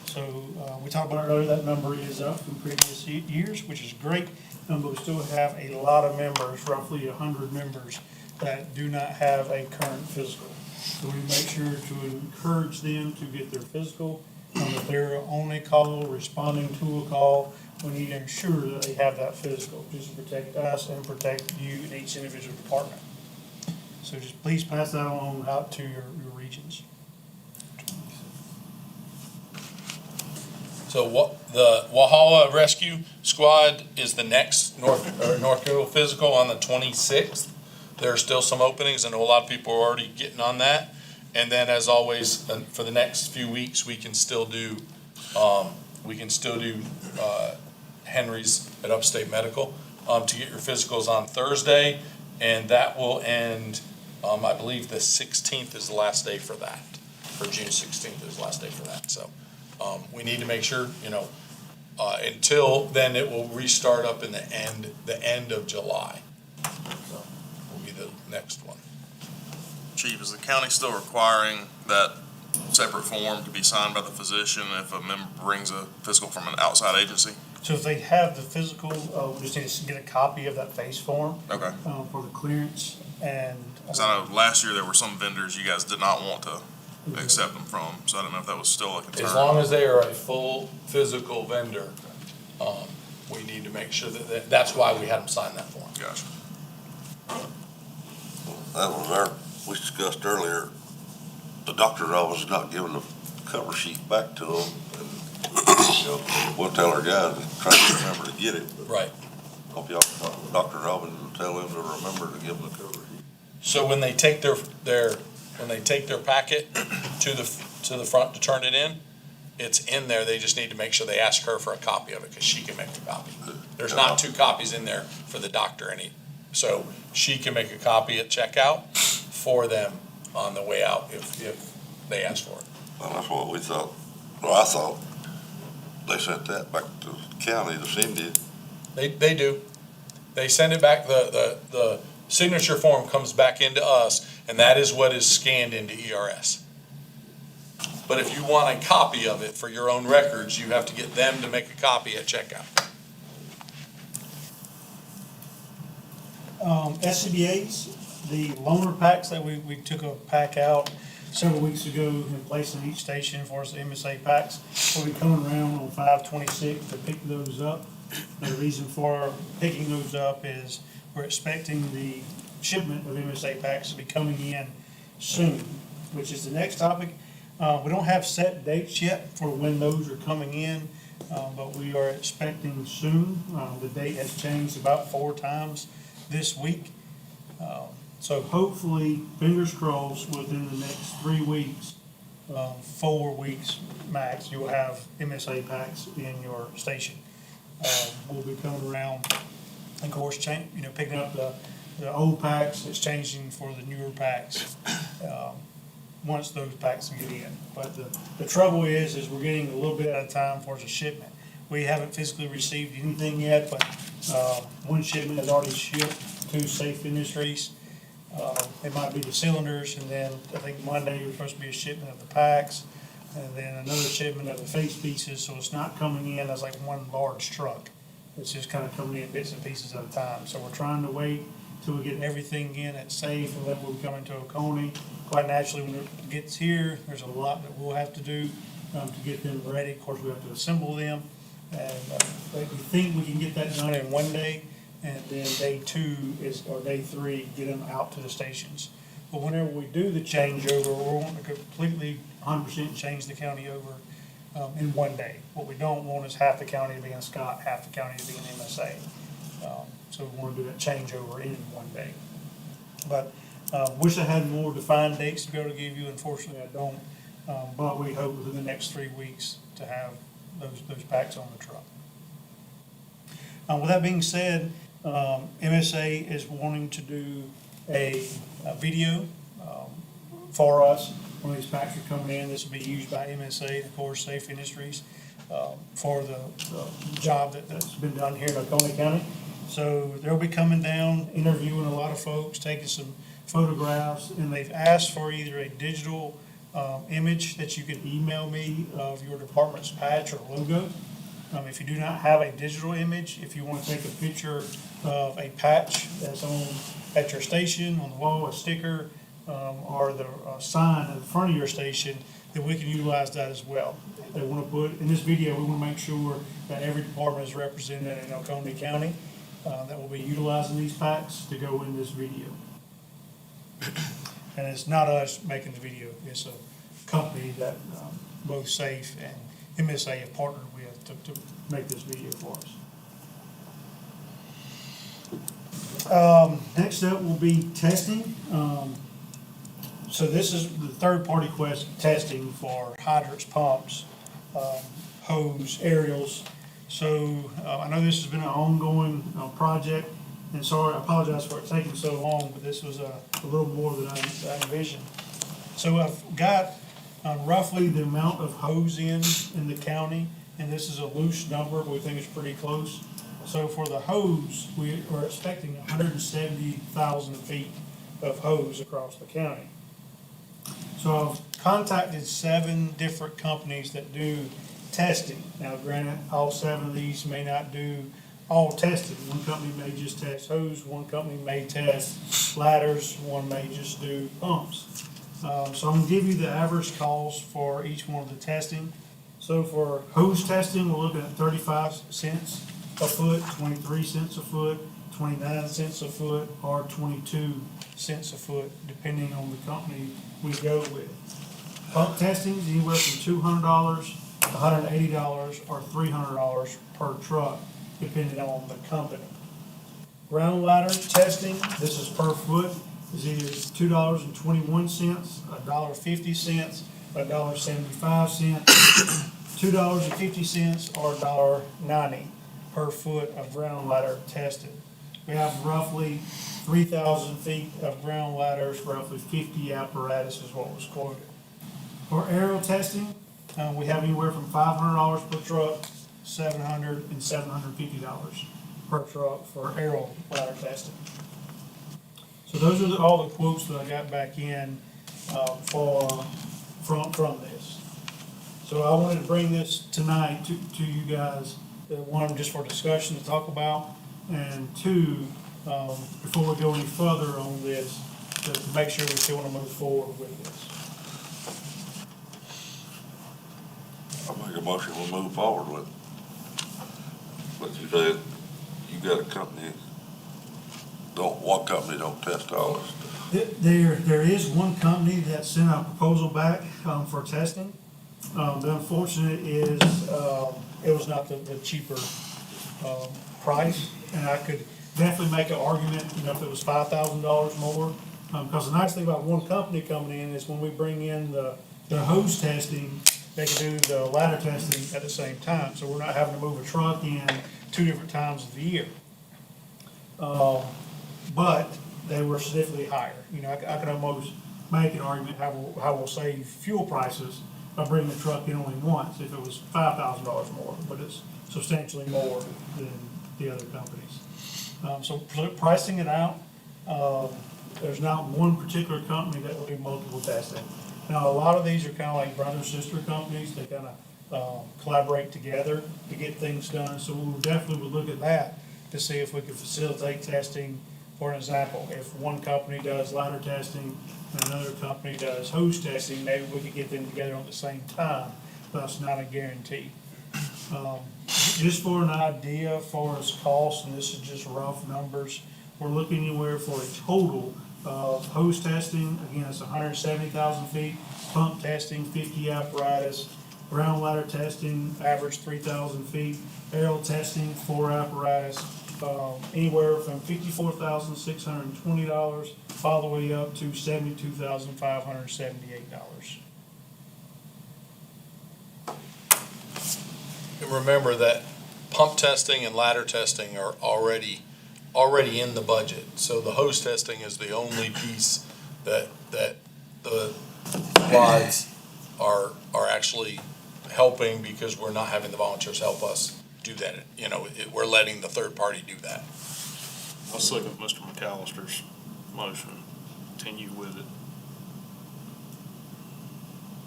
So, we talked about it earlier, that number is up from previous years, which is great. But we still have a lot of members, roughly 100 members, that do not have a current physical. So we make sure to encourage them to get their physical. If they're on a call, responding to a call, we need to ensure that they have that physical, just to protect us and protect you in each individual department. So just please pass that on out to your regions. So the Wahala Rescue Squad is the next North Carolina physical on the 26th. There are still some openings. I know a lot of people are already getting on that. And then, as always, for the next few weeks, we can still do Henry's at Upstate Medical to get your physicals on Thursday, and that will end. I believe the 16th is the last day for that. For June 16th is the last day for that. So we need to make sure, until then, it will restart up in the end of July. So will be the next one. Chief, is the county still requiring that separate form to be signed by the physician if a member brings a physical from an outside agency? So if they have the physical, we just need to get a copy of that face form Okay. for the clearance and. Because I know last year there were some vendors you guys did not want to accept them from, so I don't know if that was still a concern. As long as they are a full physical vendor, we need to make sure that's why we had them sign that form. Gotcha. That was we discussed earlier, the doctor's office is not giving the cover sheet back to them. And, we'll tell our guys to try to remember to get it. But Right. hope y'all talk to the doctor's office and tell them to remember to give them the cover sheet. So when they take their packet to the front to turn it in, it's in there. They just need to make sure they ask her for a copy of it because she can make a copy. There's not 2 copies in there for the doctor so she can make a copy at checkout for them on the way out if they ask for it. Well, that's what we thought. Well, I thought they sent that back to the county, the Cindy. They do. They send it back, the signature form comes back into us, and that is what is scanned into ERS. But if you want a copy of it for your own records, you have to get them to make a copy at checkout. SCBA's, the loaner packs that we took a pack out several weeks ago and placed in each station for us, the MSA packs. We'll be coming around on 5/26 to pick those up. The reason for picking those up is we're expecting the shipment of MSA packs to be coming in soon, which is the next topic. We don't have set dates yet for when those are coming in, but we are expecting soon. The date has changed about 4 times this week. So hopefully, fingers crossed, within the next 3 weeks, 4 weeks max, you'll have MSA packs in your station. We'll be coming around, of course, picking up the old packs, exchanging for the newer packs, once those packs get in. But the trouble is we're getting a little bit at a time for the shipment. We haven't physically received anything yet, but, one shipment has already shipped to Safe Industries. It might be the cylinders, and then I think Monday was supposed to be a shipment of the packs, and then another shipment of the face pieces, so it's not coming in as like one large truck. It's just kind of coming in bits and pieces at a time. So we're trying to wait till we get everything in at Safe, and then we'll be coming to Oconee. Quite naturally, when it gets here, there's a lot that we'll have to do. to get them ready. Of course, we have to assemble them. And we think we can get that done in one day. And then day 2 or day 3, get them out to the stations. But whenever we do the changeover, we're wanting to completely 100% change the county over in one day. What we don't want is half the county to be in Scott, half the county to be in MSA. So we want to do that changeover in one day. But wish I had more defined dates to be able to give you. Unfortunately, I don't. But we hope within the next 3 weeks to have those packs on the truck. With that being said, MSA is wanting to do a video for us when these packs are coming in. This will be used by MSA, of course, Safe Industries, for the job that's been done here in Oconee County. So they'll be coming down, interviewing a lot of folks, taking some photographs, and they've asked for either a digital image that you can email me of your department's patch or logo. If you do not have a digital image, if you want to take a picture of a patch that's on at your station, on the wall, a sticker, or the sign at the front of your station, then we can utilize that as well. They want to put, in this video, we want to make sure that every department is represented in Oconee County that will be utilizing these packs to go in this video. And it's not us making the video, it's a company that both Safe and MSA have partnered with to make this video for us. Next up will be testing. So this is the third-party testing for hydrants, pumps, hose, aerials. So I know this has been an ongoing project, and sorry, I apologize for it taking so long, but this was a little more than I envisioned. So I've got roughly the amount of hose in the county, and this is a loose number, but we think it's pretty close. So for the hose, we are expecting 170,000 feet of hose across the county. So I've contacted 7 different companies that do testing. Now granted, all 7 of these may not do all testing. One company may just test hose, one company may test ladders, one may just do pumps. So I'm gonna give you the average cost for each one of the testing. So for hose testing, we're looking at 35 cents a foot, 23 cents a foot, 29 cents a foot, or 22 cents a foot, depending on the company we go with. Pump testing is anywhere from $200, $180, or $300 per truck, depending on the company. Ground ladder testing, this is per foot, is either $2.21, $1.50, $1.75, $2.50, or $1.90 per foot of ground ladder tested. We have roughly 3,000 feet of ground ladders, roughly 50 apparatus is what was quoted. For aerial testing, we have anywhere from $500 per truck, $700 and $750 per truck for aerial ladder testing. So those are all the quotes that I got back in from this. So I wanted to bring this tonight to you guys, one, just for discussion to talk about, and two, before we go any further on this, to make sure we still want to move forward with this. I make a motion, we'll move forward with it. But you said you got a company, one company don't test all this stuff. There is one company that sent a proposal back for testing. The unfortunate is it was not the cheaper price, and I could definitely make an argument, if it was $5,000 more. Because the nice thing about one company coming in is when we bring in the hose testing, they can do the ladder testing at the same time. So we're not having to move a truck in 2 different times of the year. But they were significantly higher. I could almost make an argument how we'll save fuel prices by bringing the truck in only once if it was $5,000 more, but it's substantially more than the other companies. So pricing it out, there's not one particular company that will do multiple testing. Now, a lot of these are kind of like brother-sister companies. They kind of collaborate together to get things done. So we definitely would look at that to see if we could facilitate testing. For an example, if one company does ladder testing and another company does hose testing, maybe we could get them together at the same time but it's not a guarantee. Just for an idea, as far as cost, and this is just rough numbers, we're looking anywhere for a total of hose testing, again, it's 170,000 feet, pump testing, 50 apparatus, ground ladder testing, average 3,000 feet, aerial testing, 4 apparatus, anywhere from $54,620 all the way up to $72,578. And remember that pump testing and ladder testing are already in the budget. So the hose testing is the only piece that the quads are actually helping, because we're not having the volunteers help us do that. We're letting the third party do that. I'll second Mr. McAllister's motion, continue with it.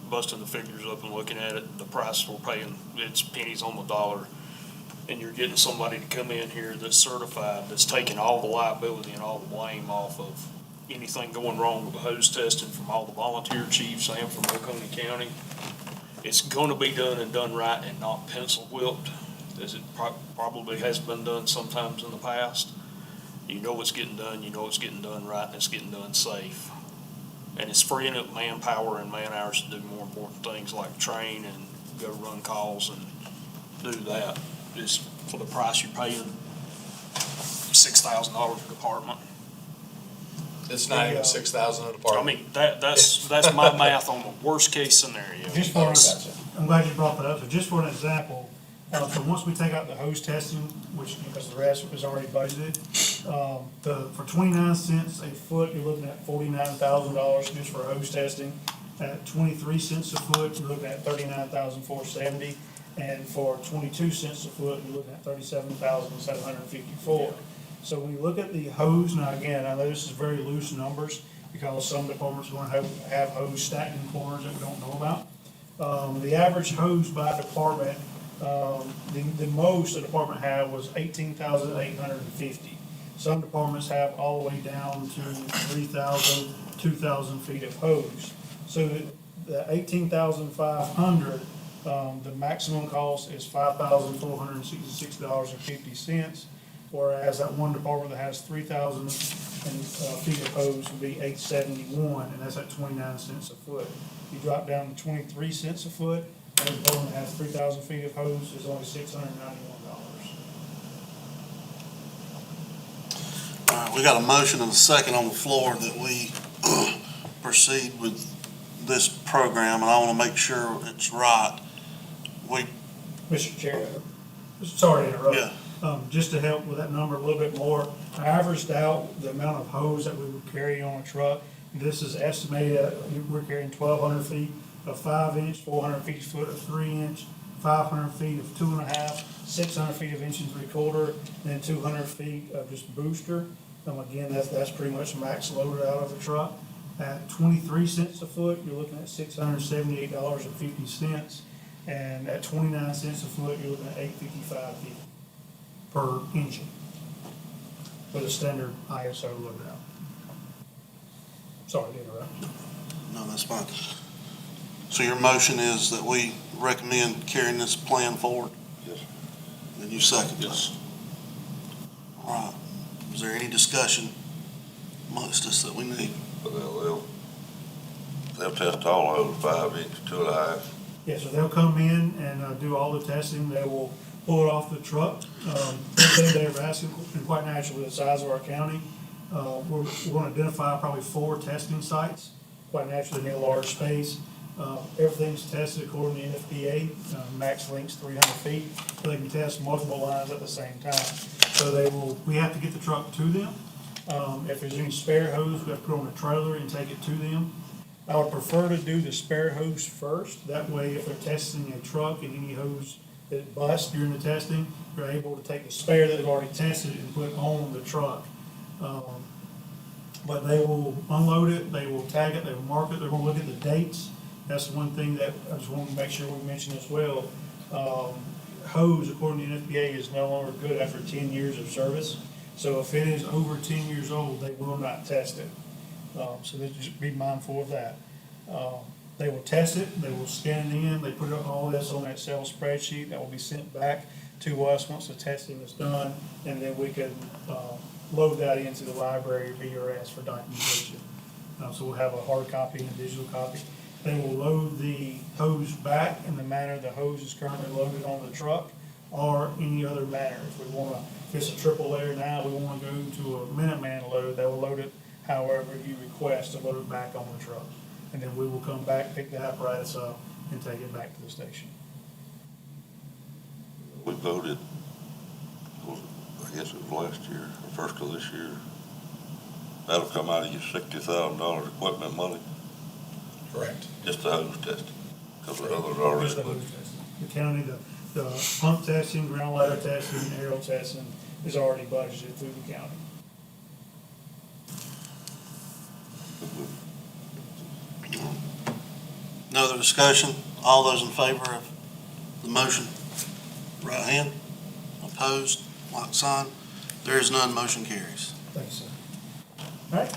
Busting the figures up and looking at it, the price we're paying, it's pennies on the dollar. And you're getting somebody to come in here that's certified, that's taking all the liability and all the blame off of anything going wrong with the hose testing from all the volunteer chiefs and from Oconee County. It's gonna be done and done right and not pencil whipped, as it probably has been done sometimes in the past. You know it's getting done, you know it's getting done right, and it's getting done safe. And it's freeing up manpower and man hours to do more important things like train and go run calls and do that. Just for the price you're paying, $6,000 a department. It's not even 6,000 a department. I mean, that's my math on the worst case scenario. Just for, I'm glad you brought that up, so just for an example, so once we take out the hose testing, which, because the rest was already budgeted, for 29 cents a foot, you're looking at $49,000 just for hose testing. At 23 cents a foot, you're looking at $39,470, and for 22 cents a foot, you're looking at $37,754. So when you look at the hose, now again, I know this is very loose numbers, because some departments are going to have hose stacked in corners that we don't know about. The average hose by department, the most the department had was 18,850. Some departments have all the way down to 3,000, 2,000 feet of hose. So the 18,500, the maximum cost is $5,466.50. Whereas that one department that has 3,000 feet of hose would be $871, and that's at 29 cents a foot. You drop down to 23 cents a foot, and the department that has 3,000 feet of hose is only $691. All right, we got a motion and a second on the floor that we proceed with this program, and I want to make sure it's right. Mr. Chair, sorry to interrupt. Yeah. Just to help with that number a little bit more, I averaged out the amount of hose that we would carry on a truck. This is estimated, we're carrying 1,200 feet of 5-inch, 400 feet foot of 3-inch, 500 feet of 2.5, 600 feet of 1 3/4, and then 200 feet of just booster. Again, that's pretty much max loaded out of the truck. At 23 cents a foot, you're looking at $678.50. And at 29 cents a foot, you're looking at $855 per engine with a standard ISO loadout. Sorry to interrupt. No, that's fine. So your motion is that we recommend carrying this plan forward? Yes. And you second that? All right. Is there any discussion amongst us that we need? They'll test all those 5-inch, 2.5. Yeah, so they'll come in and do all the testing. They will pull it off the truck. Everything they're asking, and quite naturally, the size of our county, we're going to identify probably 4 testing sites. Quite naturally, they need a large space. Everything's tested according to NFPA, max length's 300 feet, so they can test multiple lines at the same time. So we have to get the truck to them. If there's any spare hose, we have to put on a trailer and take it to them. I would prefer to do the spare hose first. That way, if they're testing a truck and any hose that busts during the testing, you're able to take the spare that they've already tested and put on the truck. But they will unload it, they will tag it, they will mark it, they're going to look at the dates. That's one thing that I just want to make sure we mention as well. Hose, according to NFPA, is no longer good after 10 years of service. So if it is over 10 years old, they will not test it. So just be mindful of that. They will test it, they will scan it in, they put all this on that Excel spreadsheet that will be sent back to us once the testing is done, and then we can, load that into the library or VRS for documentation. So we'll have a hard copy and a digital copy. They will load the hose back in the manner the hose is currently loaded on the truck, or any other manner. If we wanna, if it's a triple layer now, we wanna go to a Minuteman load, they will load it however you request to load it back on the truck. And then we will come back, pick the apparatus up, and take it back to the station. We voted, I guess it was last year, or first of this year. That'll come out of your $60,000 equipment money, Correct. just the hose testing. Because the others are already Just the hose included. testing. The county, the pump testing, ground ladder testing, aerial testing is already budgeted through the county. No other discussion? All those in favor of the motion, right hand. Opposed, like sign. There is none, motion carries. Thanks, sir. All right.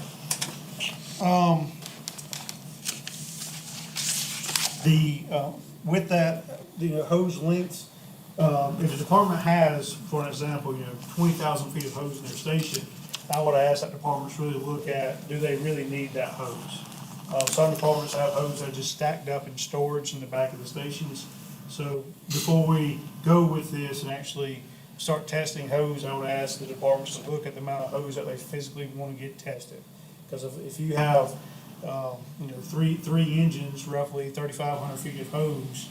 With that, the hose lengths, if the department has, for an example, 20,000 feet of hose in their station, I would ask that departments really look at, do they really need that hose? Some departments have hose that are just stacked up in storage in the back of the stations. So before we go with this and actually start testing hose, I would ask the departments to look at the amount of hose that they physically want to get tested. Because if you have, three engines, roughly 3,500 feet of hose,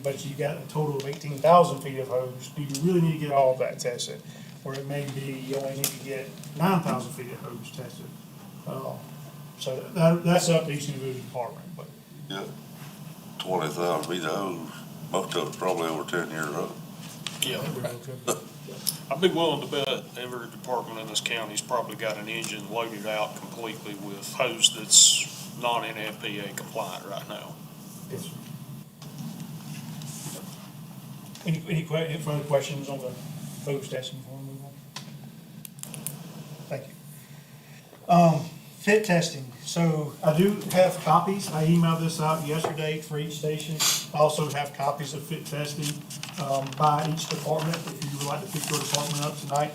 but you got a total of 18,000 feet of hose, do you really need to get all of that tested? Or it may be you only need to get 9,000 feet of hose tested. So that's up to each individual department, but. Yeah, 20,000 feet of hose, most of it's probably over 10 years old. Yeah, I'd be willing to bet every department in this county's probably got an engine loaded out completely with hose that's non-NFPA compliant right now. Yes, sir. Any further questions on the hose testing before we move on? Thank you. Fit testing. So I do have copies. I emailed this out yesterday for each station. I also have copies of fit testing by each department. If you would like to pick your department up tonight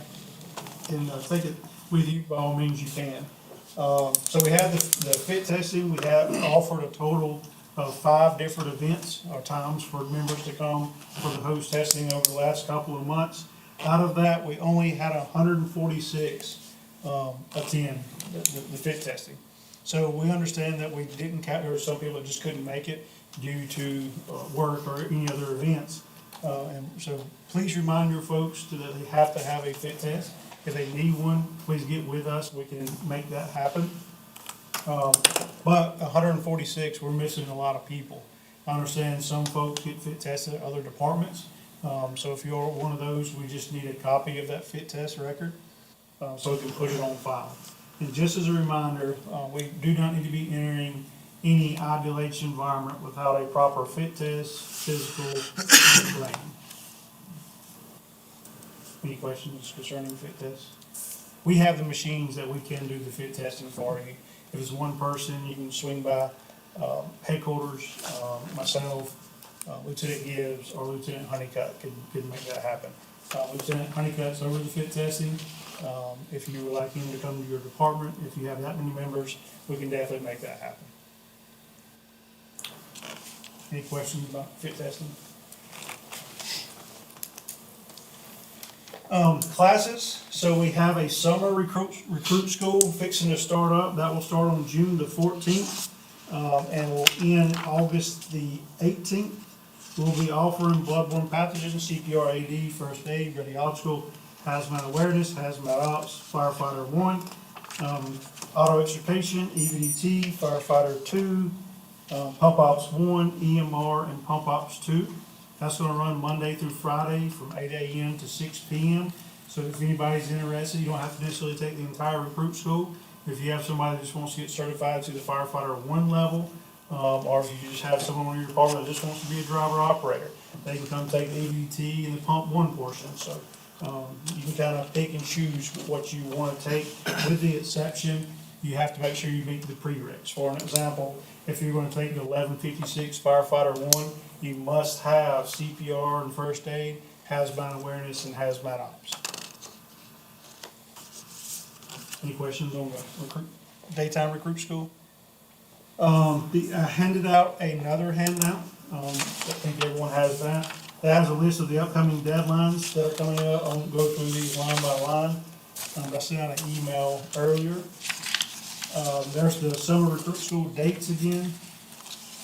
and take it with you, by all means you can. So we have the fit testing. We have offered a total of 5 different events or times for members to come for the hose testing over the last couple of months. Out of that, we only had 146 attend the fit testing. So we understand that we didn't count, there were some people that just couldn't make it due to work or any other events. And so please remind your folks that they have to have a fit test. If they need one, please get with us. We can make that happen. But 146, we're missing a lot of people. I understand some folks get fit tested at other departments. So if you're one of those, we just need a copy of that fit test record, so we can put it on file. And just as a reminder, we do not need to be entering any IDLH environment without a proper fit test, physical, and training. Any questions concerning fit tests? We have the machines that we can do the fit testing for you. If it's one person, you can swing by headquarters, myself, Lieutenant Gibbs, or Lieutenant Honeycutt could make that happen. Lieutenant Honeycutt's over the fit testing. If you would like him to come to your department, if you have that many members, we can definitely make that happen. Any questions about fit testing? Classes, so we have a summer recruit school fixing to start up. That will start on June the 14th, and will end August the 18th. We'll be offering bloodborne pathogens, CPR, AD, first aid, radiological, hazmat awareness, hazmat ops, firefighter 1, auto extrication, EVDT, firefighter 2, pump ops 1, EMR, and pump ops 2. That's gonna run Monday through Friday from 8 a.m. to 6 p.m. So if anybody's interested, you don't have to necessarily take the entire recruit school. If you have somebody that just wants to get certified to the firefighter 1 level, or if you just have someone in your department that just wants to be a driver operator, they can come take the EVT and the pump 1 portion. So you can kind of pick and choose what you want to take, with the exception you have to make sure you meet the prereqs. For an example, if you're gonna take the 1156 firefighter one, you must have CPR and first aid, hazmat awareness, and hazmat ops. Any questions on the daytime recruit school? I handed out another handout, I think everyone has that. That has a list of the upcoming deadlines that are coming up. I won't go through these line by line. I sent out an email earlier. There's the summer recruit school dates again.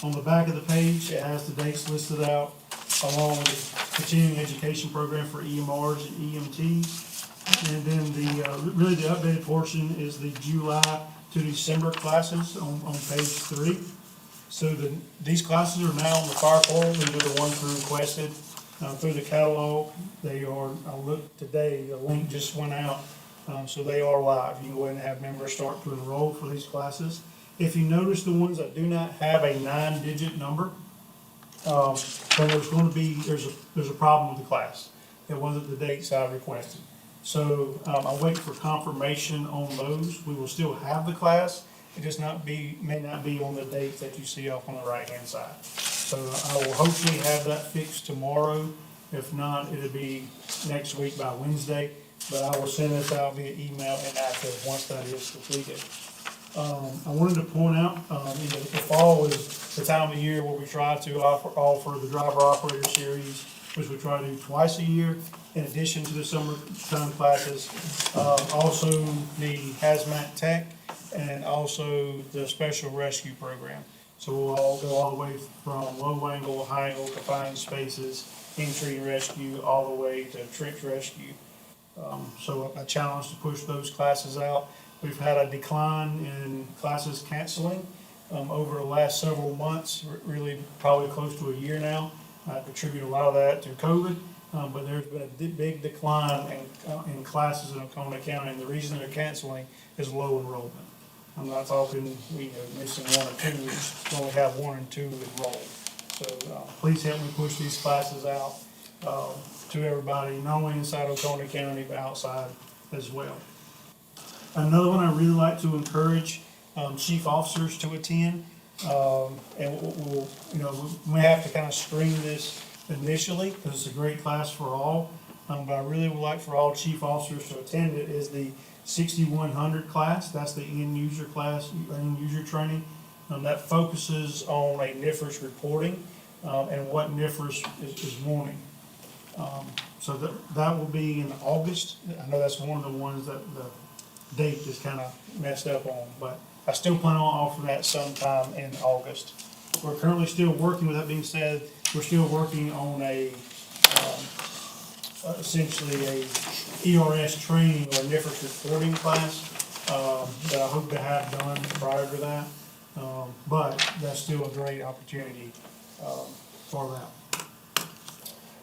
On the back of the page, it has the dates listed out, along with the continuing education program for EMRs and EMTs. And then really the updated portion is the July to December classes on page 3. So these classes are now on the fire portal. These are the ones we requested through the catalog. They are, I looked today, the link just went out, so they are live. You can go ahead and have members start to enroll for these classes. If you notice the ones that do not have a 9-digit number, then there's going to be, there's a problem with the class. It wasn't the dates I requested. So I'm waiting for confirmation on those. We will still have the class. It just may not be on the dates that you see up on the right-hand side. So I will hopefully have that fixed tomorrow. If not, it'll be next week by Wednesday. But I will send this out via email and active once that is completed. I wanted to point out, the fall is the time of year where we try to offer the driver operator series, which we try to do twice a year, in addition to the summertime classes. Also the hazmat tech, and also the special rescue program. So we'll all go all the way from low angle, high angle, confined spaces, entry rescue, all the way to trench rescue. So a challenge to push those classes out. We've had a decline in classes canceling over the last several months, really probably close to a year now. I attribute a lot of that to COVID, but there's been a big decline in classes in Oconee County, and the reason they're canceling is low enrollment. I'm not talking, missing 1 or 2, we only have 1 and 2 enrolled. So please help me push these classes out to everybody, not only inside Oconee County, but outside as well. Another one I really like to encourage chief officers to attend, and we may have to kind of screen this initially because it's a great class for all, but I really would like for all chief officers to attend it, is the 6100 class. That's the end user class, end user training. That focuses on a NIFRS reporting and what NIFRS is wanting. So that will be in August. I know that's one of the ones that the date is kind of messed up on, but I still plan on offering that sometime in August. We're currently still working, with that being said, we're still working on essentially a ERS training or NIFRS reporting class that I hope to have done prior to that. But that's still a great opportunity for that.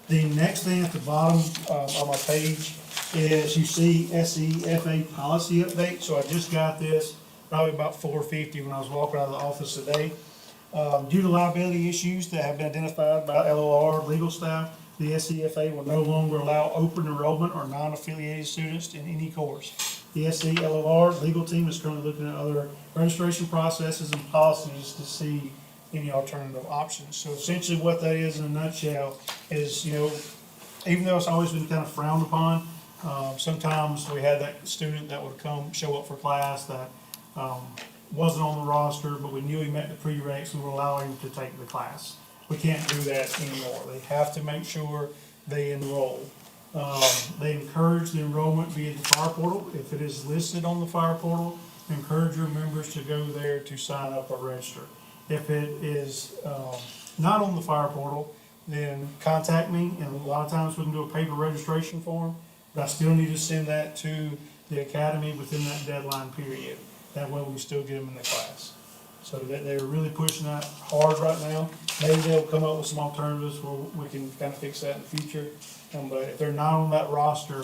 The next thing at the bottom on my page is you see SEFA policy update. So I just got this probably about 4:50 when I was walking out of the office today. Due to liability issues that have been identified by LOR legal staff, the SEFA will no longer allow open enrollment or non-affiliated students in any course. The SELOR legal team is currently looking at other registration processes and policies to see any alternative options. So essentially what that is in a nutshell is, even though it's always been kind of frowned upon, sometimes we had that student that would show up for class that wasn't on the roster, but we knew he met the prereqs, we would allow him to take the class. We can't do that anymore. They have to make sure they enroll. They encourage the enrollment via the fire portal. If it is listed on the fire portal, encourage your members to go there to sign up or register. If it is not on the fire portal, then contact me, and a lot of times we can do a paper registration form, but I still need to send that to the academy within that deadline period. That way we can still get them in the class. So they're really pushing that hard right now. Maybe they'll come up with some alternatives where we can kind of fix that in the future. But if they're not on that roster,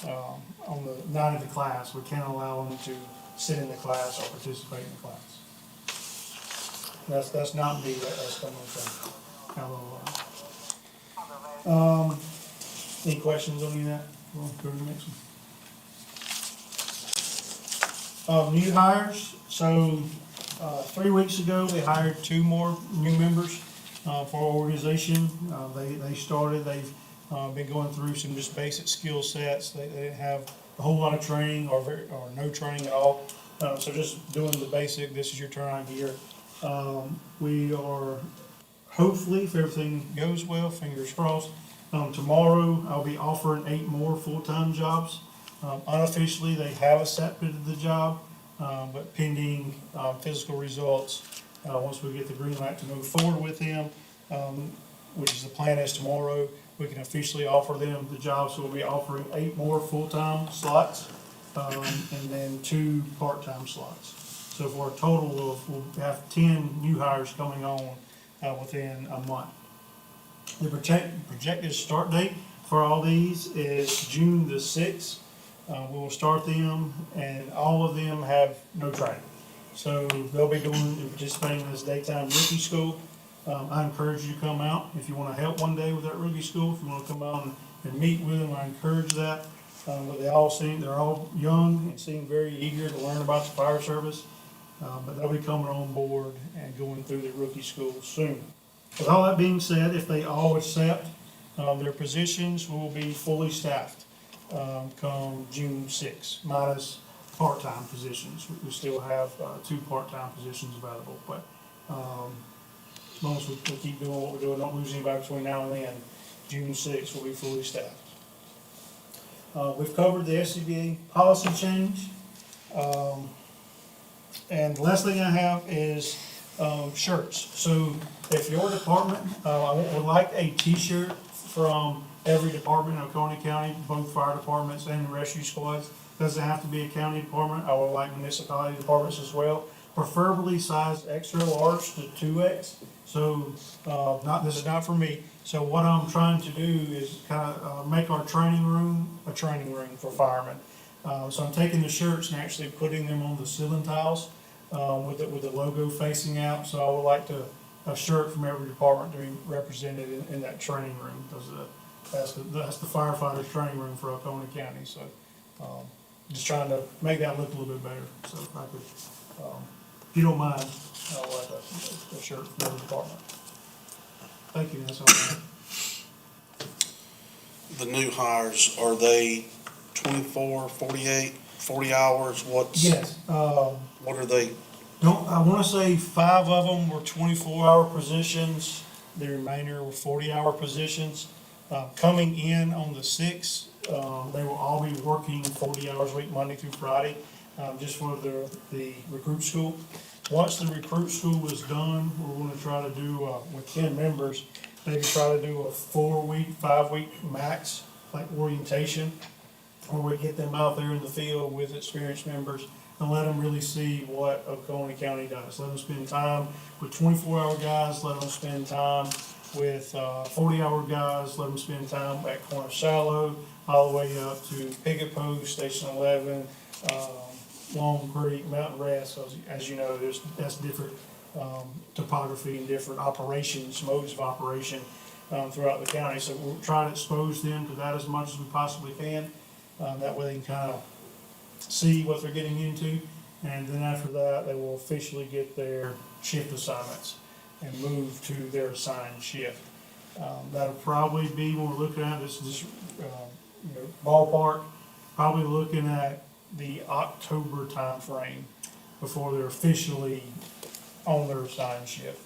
not in the class, we can't allow them to sit in the class or participate in the class. That's not me, that's coming from LOR. Any questions on any of that? We'll go to the next one. New hires, so, 3 weeks ago, we hired 2 more new members, for our organization. They started, they've, been going through some just basic skill sets. They didn't have a whole lot of training or no training at all. So just doing the basic, this is your turn here. We are, hopefully, if everything goes well, fingers crossed, tomorrow I'll be offering 8 more full-time jobs. Unofficially, they have accepted the job, but pending, physical results, once we get the green light to move forward with them, which is the plan is tomorrow, we can officially offer them the job. So we'll be offering 8 more full-time slots, and then 2 part-time slots. So for a total of, we'll have 10 new hires coming on, within a month. The projected start date for all these is June the 6th. We will start them, and all of them have no training. So they'll be doing and participating in this daytime rookie school. I encourage you to come out if you want to help one day with that rookie school. If you want to come out and meet with them, I encourage that. But they're all young and seem very eager to learn about the fire service. But they'll be coming on board and going through the rookie school soon. With all that being said, if they all accept, their positions will be fully staffed, come June 6th, minus part-time positions. We still have, 2 part-time positions available, but, as long as we keep doing what we're doing, don't lose anybody between now and then, June 6th will be fully staffed. We've covered the SCBA policy change. And the last thing I have is, shirts. So if your department, would like a T-shirt from every department in Oconee County, both fire departments and rescue squads, doesn't have to be a county department. I would like municipality departments as well, preferably size extra large to 2X. So, this is not for me. So what I'm trying to do is kind of, make our training room a training room for firemen. So I'm taking the shirts and actually putting them on the ceiling tiles, with the logo facing out. So I would like a shirt from every department to be represented in that training room. That's the firefighters' training room for Oconee County. So, just trying to make that look a little bit better. So if I could, if you don't mind, I would like a shirt from every department. Thank you, that's all I have. The new hires, are they 24, 48, 40 hours? Yes, What are they? I wanna say 5 of them were 24-hour positions, the remainder were 40-hour positions. Coming in on the 6th, they will all be working 40 hours a week, Monday through Friday, just for the recruit school. Once the recruit school is done, we're gonna try to do, with 10 members, maybe try to do a 4-week, 5-week max, like orientation, where we get them out there in the field with experienced members and let them really see what Oconee County does. Let them spend time with 24-hour guys, let them spend time with 40-hour guys, let them spend time at Corner Shallow, all the way up to Picket Post, Station 11, Long Creek, Mountain Rest. So as you know, that's different topography and different operations, modes of operation throughout the county. So we'll try to expose them to that as much as we possibly can. That way they can kind of see what they're getting into. And then after that, they will officially get their shift assignments and move to their assigned shift. That'll probably be, when we're looking at this ballpark, probably looking at the October timeframe before they're officially on their assigned shift.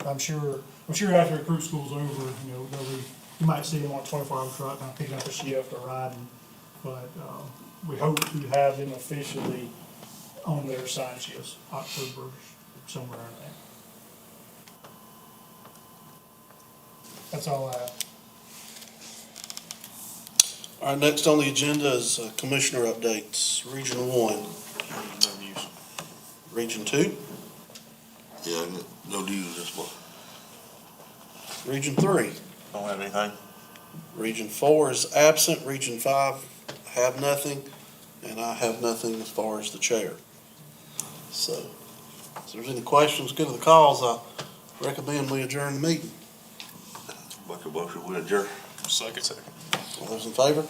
I'm sure after recruit school's over, you might see them on a 24-hour truck, kind of picking up a shift or riding, but we hope to have them officially on their assigned shifts, October, somewhere in there. That's all I have. All right, next on the agenda is commissioner updates. Region 1, Region 2, Yeah, no news this month. Region 3. Don't have anything. Region 4 is absent. Region 5 have nothing, and I have nothing as far as the chair. So, if there's any questions, good to the cause, I recommend we adjourn the meeting. Make a motion, we adjourn. Second. All those in favor?